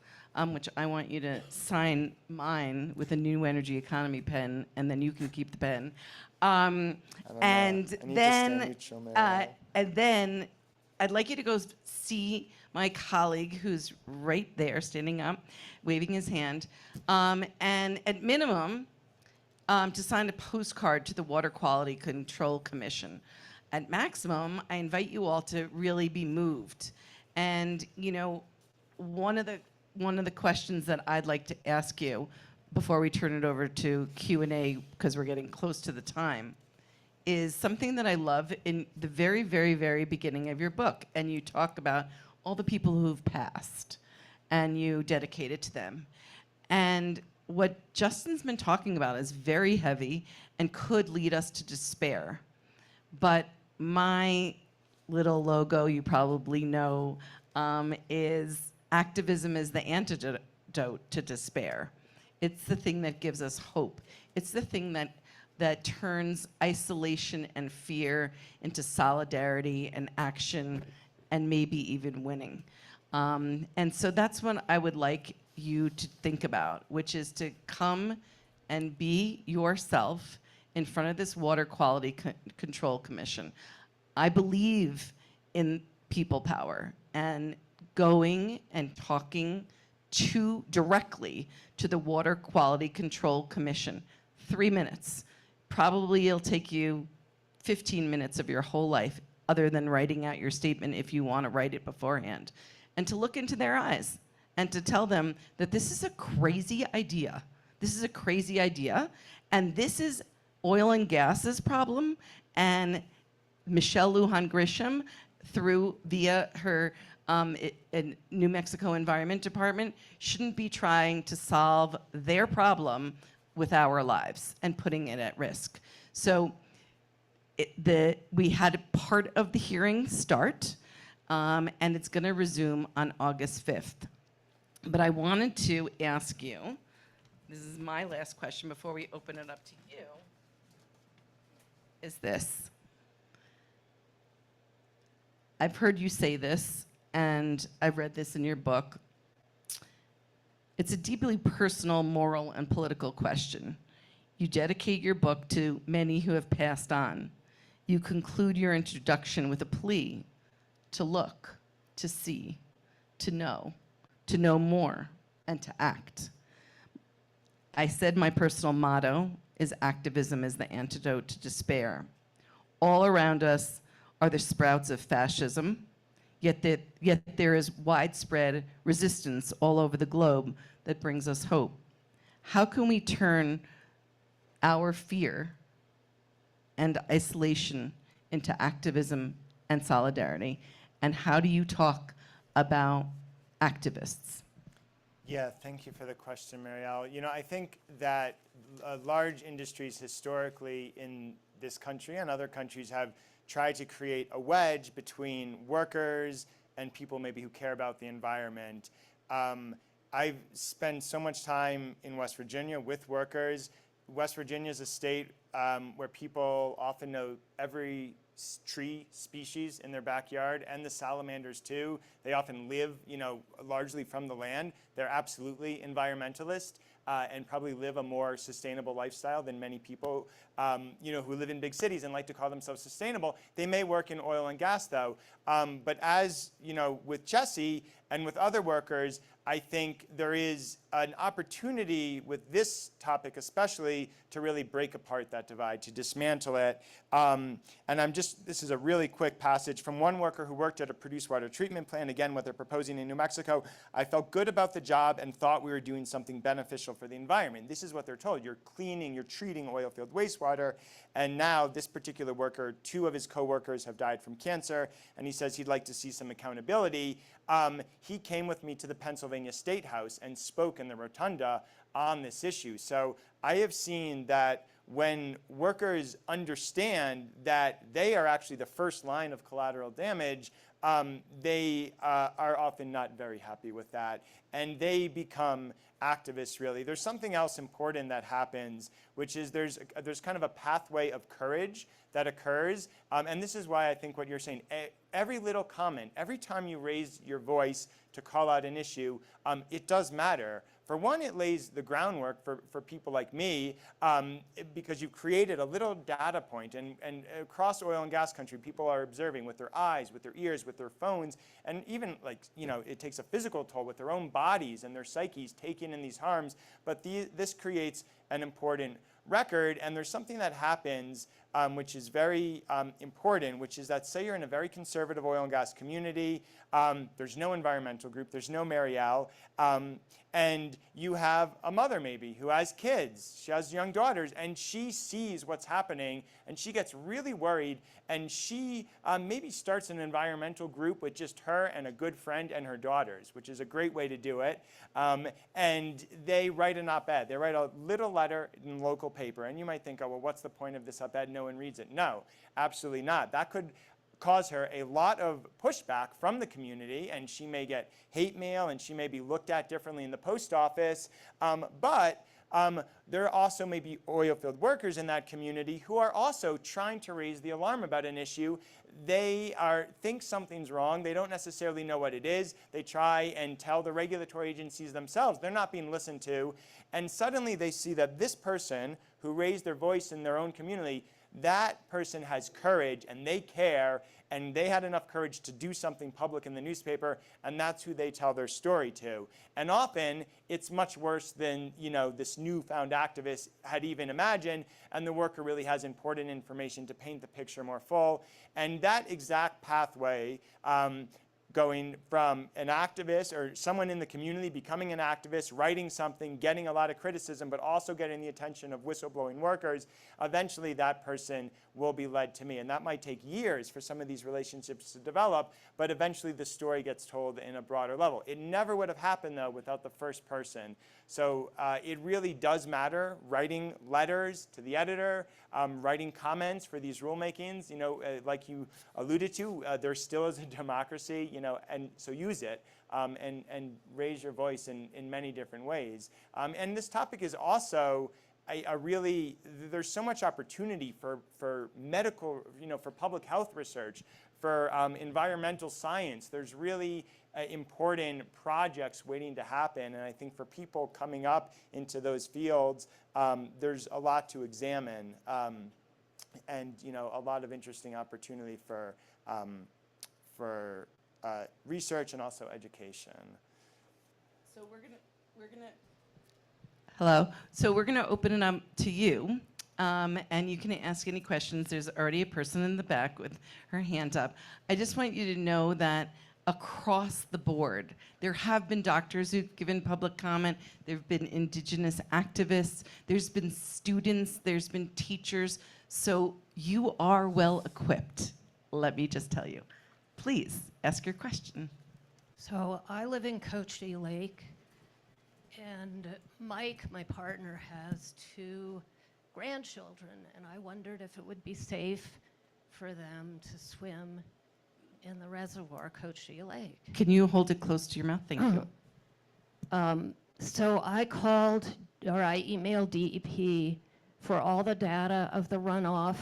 which I want you to sign mine with a New Energy Economy pen, and then you can keep the pen. And then I'd like you to go see my colleague who's right there, standing up, waving his hand, and at minimum, to sign a postcard to the Water Quality Control Commission. At maximum, I invite you all to really be moved. And you know, one of the questions that I'd like to ask you before we turn it over to Q&A, because we're getting close to the time, is something that I love in the very, very, very beginning of your book. And you talk about all the people who've passed, and you dedicate it to them. And what Justin's been talking about is very heavy and could lead us to despair. But my little logo, you probably know, is activism is the antidote to despair. It's the thing that gives us hope. It's the thing that turns isolation and fear into solidarity and action and maybe even winning. And so that's what I would like you to think about, which is to come and be yourself in front of this Water Quality Control Commission. I believe in people power, and going and talking directly to the Water Quality Control Commission. 3 minutes. Probably it'll take you 15 minutes of your whole life, other than writing out your statement if you want to write it beforehand. And to look into their eyes and to tell them that this is a crazy idea. This is a crazy idea, and this is oil and gas's problem, and Michelle Lujan Grisham, via her New Mexico Environment Department, shouldn't be trying to solve their problem with our lives and putting it at risk. So we had part of the hearing start, and it's going to resume on August 5th. But I wanted to ask you, this is my last question before we open it up to you, is this. I've heard you say this, and I've read this in your book. It's a deeply personal, moral, and political question. You dedicate your book to many who have passed on. You conclude your introduction with a plea to look, to see, to know more, and to act. I said my personal motto is activism is the antidote to despair. All around us are the sprouts of fascism, yet there is widespread resistance all over the globe that brings us hope. How can we turn our fear and isolation into activism and solidarity? And how do you talk about activists? Yeah, thank you for the question, Marielle. You know, I think that large industries historically in this country and other countries have tried to create a wedge between workers and people maybe who care about the environment. I've spent so much time in West Virginia with workers. West Virginia is a state where people often know every tree species in their backyard, and the salamanders too. They often live, largely from the land. They're absolutely environmentalist and probably live a more sustainable lifestyle than many people, who live in big cities and like to call themselves sustainable. They may work in oil and gas though. But as, with Jesse and with other workers, I think there is an opportunity with this topic especially to really break apart that divide, to dismantle it. And this is a really quick passage from one worker who worked at a produced water treatment plant, again, what they're proposing in New Mexico. I felt good about the job and thought we were doing something beneficial for the environment. This is what they're told. You're cleaning, you're treating oil field wastewater. And now this particular worker, 2 of his coworkers have died from cancer, and he says he'd like to see some accountability. He came with me to the Pennsylvania State House and spoke in the rotunda on this issue. So I have seen that when workers understand that they are actually the first line of collateral damage, they are often not very happy with that, and they become activists, really. There's something else important that happens, which is there's kind of a pathway of courage that occurs, and this is why I think what you're saying, every little comment, every time you raise your voice to call out an issue, it does matter. For one, it lays the groundwork for people like me, because you've created a little data point, and across oil and gas country, people are observing with their eyes, with their ears, with their phones, and even it takes a physical toll with their own bodies and their psyches taking in these harms, but this creates an important record, and there's something that happens which is very important, which is that say you're in a very conservative oil and gas community, there's no environmental group, there's no Marielle, and you have a mother maybe who has kids, she has young daughters, and she sees what's happening, and she gets really worried, and she maybe starts an environmental group with just her and a good friend and her daughters, which is a great way to do it, and they write an op-ed. They write a little letter in the local paper, and you might think, oh, well, what's the point of this op-ed? No one reads it. No, absolutely not. That could cause her a lot of pushback from the community, and she may get hate mail, and she may be looked at differently in the post office, but there also may be oil field workers in that community who are also trying to raise the alarm about an issue. They think something's wrong. They don't necessarily know what it is. They try and tell the regulatory agencies themselves. They're not being listened to. And suddenly they see that this person who raised their voice in their own community, that person has courage and they care, and they had enough courage to do something public in the newspaper, and that's who they tell their story to. And often it's much worse than this newfound activist had even imagined, and the worker really has important information to paint the picture more full. And that exact pathway, going from an activist or someone in the community becoming an activist, writing something, getting a lot of criticism, but also getting the attention of whistleblowing workers, eventually that person will be led to me. And that might take years for some of these relationships to develop, but eventually the story gets told in a broader level. It never would have happened, though, without the first person. So it really does matter, writing letters to the editor, writing comments for these rulemakings. Like you alluded to, there still is a democracy, and so use it and raise your voice in many different ways. And this topic is also there's so much opportunity for medical, for public health research, for environmental science. There's really important projects waiting to happen, and I think for people coming up into those fields, there's a lot to examine, and a lot of interesting opportunity for research and also education. So we're gonna. Hello. So we're gonna open it up to you, and you can ask any questions. There's already a person in the back with her hand up. I just want you to know that across the board, there have been doctors who've given public comment. There've been indigenous activists. There's been students. There's been teachers. So you are well equipped. Let me just tell you. Please ask your question. So I live in Cochise Lake, and Mike, my partner, has 2 grandchildren, and I wondered if it would be safe for them to swim in the reservoir, Cochise Lake. Can you hold it close to your mouth? Thank you. So I called, or I emailed DEP for all the data of the runoff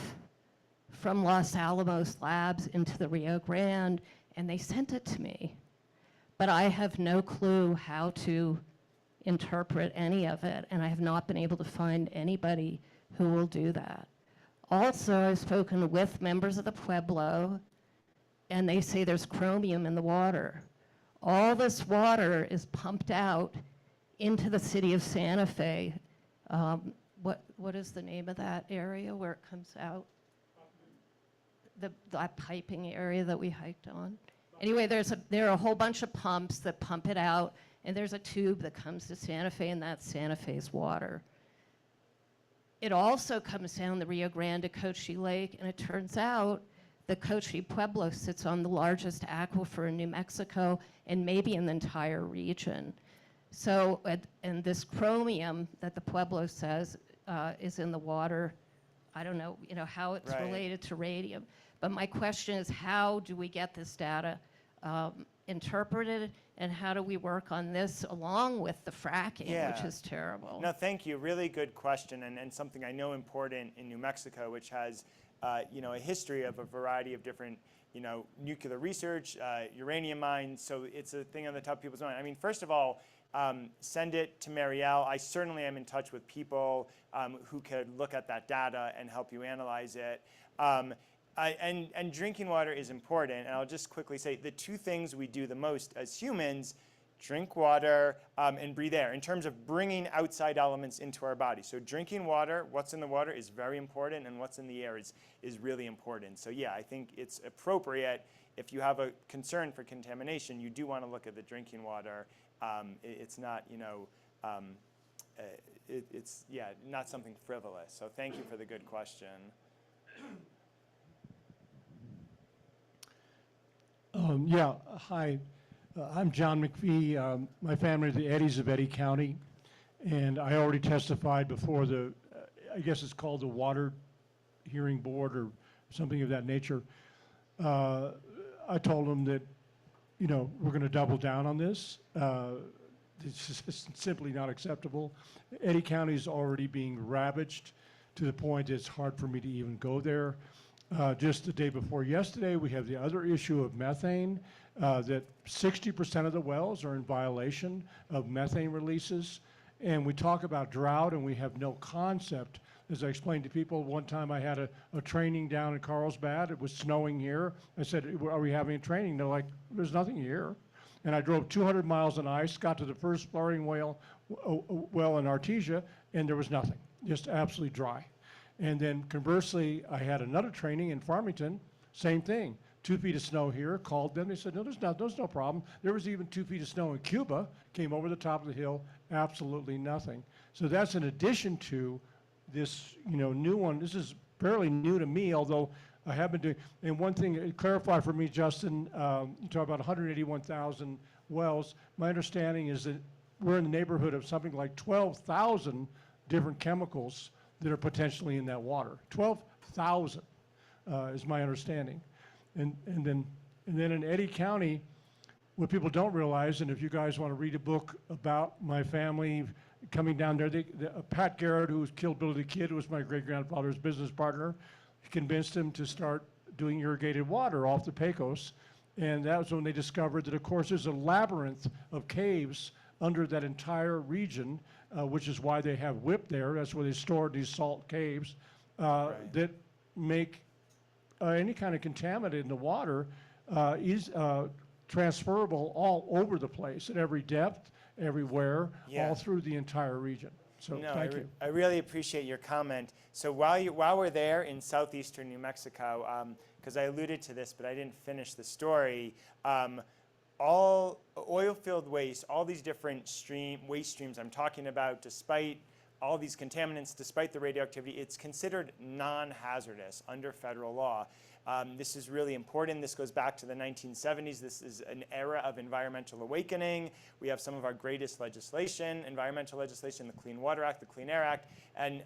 from Los Alamos labs into the Rio Grande, and they sent it to me. But I have no clue how to interpret any of it, and I have not been able to find anybody who will do that. Also, I've spoken with members of the Pueblo, and they say there's chromium in the water. All this water is pumped out into the city of Santa Fe. What is the name of that area where it comes out? That piping area that we hiked on. Anyway, there are a whole bunch of pumps that pump it out, and there's a tube that comes to Santa Fe, and that's Santa Fe's water. It also comes down the Rio Grande to Cochise Lake, and it turns out the Cochise Pueblo sits on the largest aquifer in New Mexico and maybe in the entire region. So, and this chromium that the Pueblo says is in the water, I don't know, how it's Right. related to radium. But my question is, how do we get this data interpreted, and how do we work on this along with the fracking, which Yeah. is terrible? No, thank you. Really good question, and something I know important in New Mexico, which has a history of a variety of different nuclear research, uranium mines. So it's a thing on the top of people's mind. I mean, first of all, send it to Marielle. I certainly am in touch with people who could look at that data and help you analyze it. And drinking water is important. And I'll just quickly say the two things we do the most as humans: drink water and breathe air, in terms of bringing outside elements into our body. So drinking water, what's in the water is very important, and what's in the air is really important. So yeah, I think it's appropriate, if you have a concern for contamination, you do want to look at the drinking water. It's not, it's not something frivolous. So thank you for the good question. Hi. I'm John McPhee. My family is the Eddies of Eddy County, and I already testified before the, I guess it's called the Water Hearing Board or something of that nature. I told them that, we're going to double down on this. This is simply not acceptable. Eddy County is already being ravaged to the point it's hard for me to even go there. Just the day before yesterday, we have the other issue of methane, that 60% of the wells are in violation of methane releases. And we talk about drought, and we have no concept. As I explained to people, one time I had a training down in Carlsbad. It was snowing here. I said, are we having a training? They're like, there's nothing here. And I drove 200 miles on ice, got to the first flaring well in Artesia, and there was nothing, just absolutely dry. And then conversely, I had another training in Farmington, same thing. 2 feet of snow here, called them, they said, no, there's no problem. There was even 2 feet of snow in Cuba, came over the top of the hill, absolutely nothing. So that's in addition to this, new one. This is fairly new to me, although I have been doing, and one thing, clarify for me, Justin, you talk about 181,000 wells. My understanding is that we're in the neighborhood of something like 12,000 different chemicals that are potentially in that water. 12,000 is my understanding. And then in Eddy County, what people don't realize, and if you guys want to read a book about my family coming down there, Pat Garrett, who killed Billy the Kid, who was my great-grandfather's business partner, convinced him to start doing irrigated water off the Pecos. And that was when they discovered that, of course, there's a labyrinth of caves under that entire region, which is why they have WIP there. That's where they stored these salt caves that make any kind of contaminant in the water is transferable all over the place, at every depth, everywhere, all through the entire region. So thank you. I really appreciate your comment. So while we're there in southeastern New Mexico, because I alluded to this, but I didn't finish the story, all oil-filled waste, all these different waste streams I'm talking about, despite all these contaminants, despite the radioactivity, it's considered non-hazardous under federal law. This is really important. This goes back to the 1970s. This is an era of environmental awakening. We have some of our greatest legislation, environmental legislation, the Clean Water Act, the Clean Air Act, and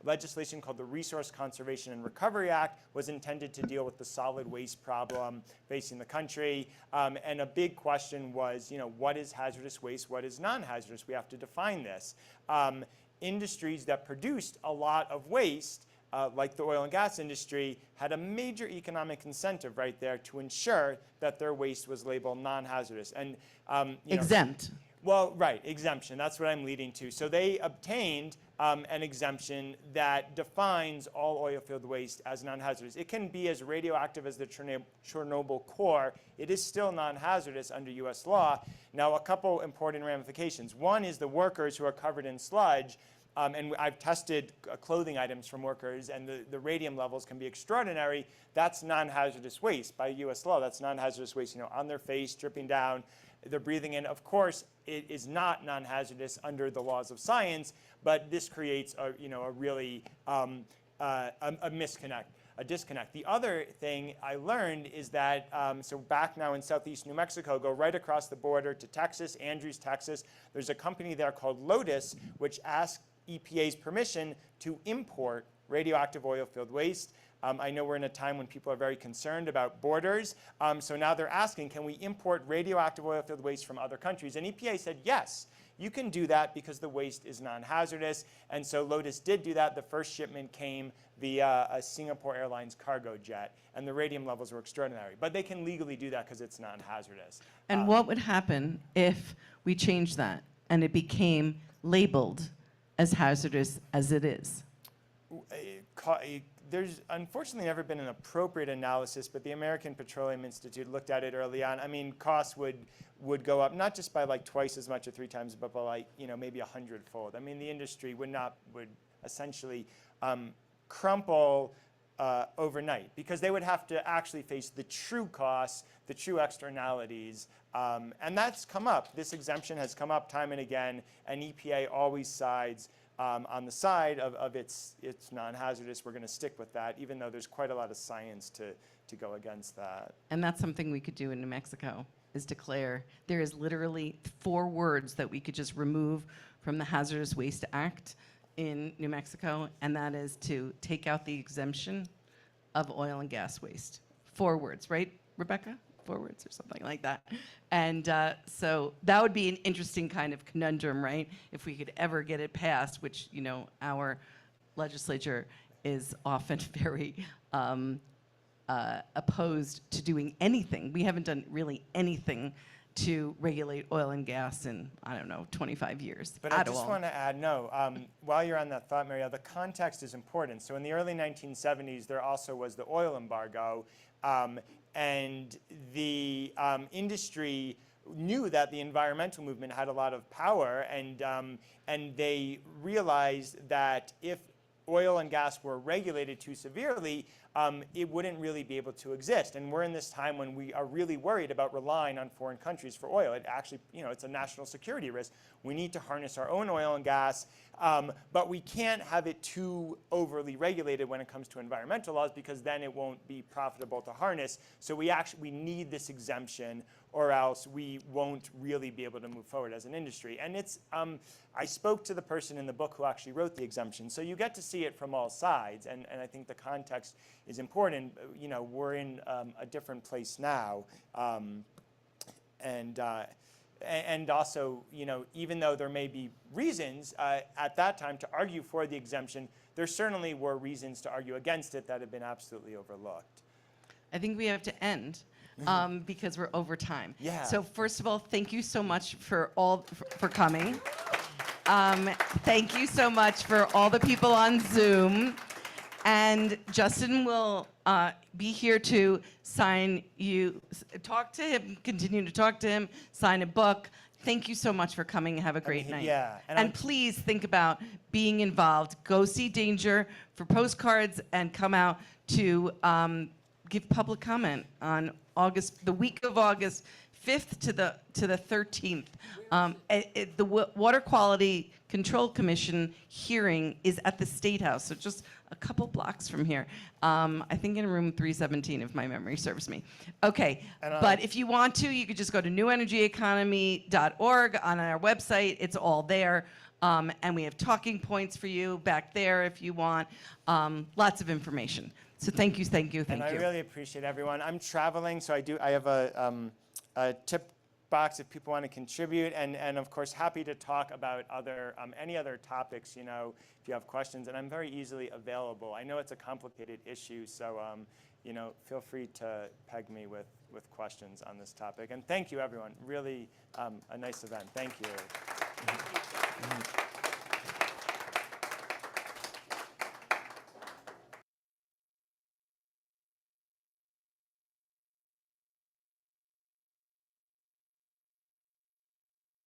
legislation called the Resource Conservation and Recovery Act was intended to deal with the solid waste problem facing the country. And a big question was, what is hazardous waste? What is non-hazardous? We have to define this. Industries that produced a lot of waste, like the oil and gas industry, had a major economic incentive right there to ensure that their waste was labeled non-hazardous. And Exempt. well, right, exemption. That's what I'm leading to. So they obtained an exemption that defines all oil field waste as non-hazardous. It can be as radioactive as the Chernobyl core. It is still non-hazardous under US law. Now, a couple important ramifications. One is the workers who are covered in sludge, and I've tested clothing items from workers, and the radium levels can be extraordinary. That's non-hazardous waste. By US law, that's non-hazardous waste, on their face, dripping down. They're breathing in. Of course, it is not non-hazardous under the laws of science, but this creates a really a disconnect. The other thing I learned is that, so back now in southeast New Mexico, go right across the border to Texas, Andrews, Texas. There's a company there called Lotus, which asked EPA's permission to import radioactive oil field waste. I know we're in a time when people are very concerned about borders. So now they're asking, can we import radioactive oil field waste from other countries? And EPA said, yes, you can do that because the waste is non-hazardous. And so Lotus did do that. The first shipment came via a Singapore Airlines cargo jet. And the radium levels were extraordinary. But they can legally do that because it's non-hazardous. And what would happen if we changed that and it became labeled as hazardous as it is? There's unfortunately never been an appropriate analysis, but the American Petroleum Institute looked at it early on. I mean, costs would go up, not just by like twice as much or 3 times, but by like, maybe 100-fold. I mean, the industry would essentially crumple overnight, because they would have to actually face the true costs, the true externalities. And that's come up. This exemption has come up time and again, and EPA always sides on the side of it's non-hazardous. We're going to stick with that, even though there's quite a lot of science to go against that. And that's something we could do in New Mexico, is declare there is literally 4 words that we could just remove from the Hazardous Waste Act in New Mexico, and that is to take out the exemption of oil and gas waste. 4 words, right, Rebecca? 4 words or something like that. And so that would be an interesting kind of conundrum, right? If we could ever get it passed, which, our legislature is often very opposed to doing anything. We haven't done really anything to regulate oil and gas in, 25 years But I just want to add, while you're on that thought, Marielle, the context is important. So in the early 1970s, there also was the oil embargo, and the industry knew that the environmental movement had a lot of power, and they realized that if oil and gas were regulated too severely, it wouldn't really be able to exist. And we're in this time when we are really worried about relying on foreign countries for oil. It actually, it's a national security risk. We need to harness our own oil and gas, but we can't have it too overly regulated when it comes to environmental laws, because then it won't be profitable to harness. So we need this exemption, or else we won't really be able to move forward as an industry. And it's, I spoke to the person in the book who actually wrote the exemption, so you get to see it from all sides, and I think the context is important. We're in a different place now, and also, even though there may be reasons at that time to argue for the exemption, there certainly were reasons to argue against it that have been absolutely overlooked. I think we have to end because we're over time. Yeah. So first of all, thank you so much for coming. Thank you so much for all the people on Zoom. And Justin will be here to sign you, talk to him, continue to talk to him, sign a book. Thank you so much for coming. Have a great night. Yeah. And please think about being involved. Go see Danger for postcards and come out to give public comment on the week of August 5th to the 13th. The Water Quality Control Commission hearing is at the State House, so just a couple blocks from here. I think in room 317, if my memory serves me. Okay, but if you want to, you could just go to newenergyeconomy.org on our website. It's all there. And we have talking points for you back there if you want. Lots of information. So thank you, thank you, thank And you. I really appreciate everyone. I'm traveling, so I have a tip box if people want to contribute, and of course happy to talk about any other topics, if you have questions, and I'm very easily available. I know it's a complicated issue, so feel free to peg me with questions on this topic. And thank you, everyone. Really a nice event. Thank you.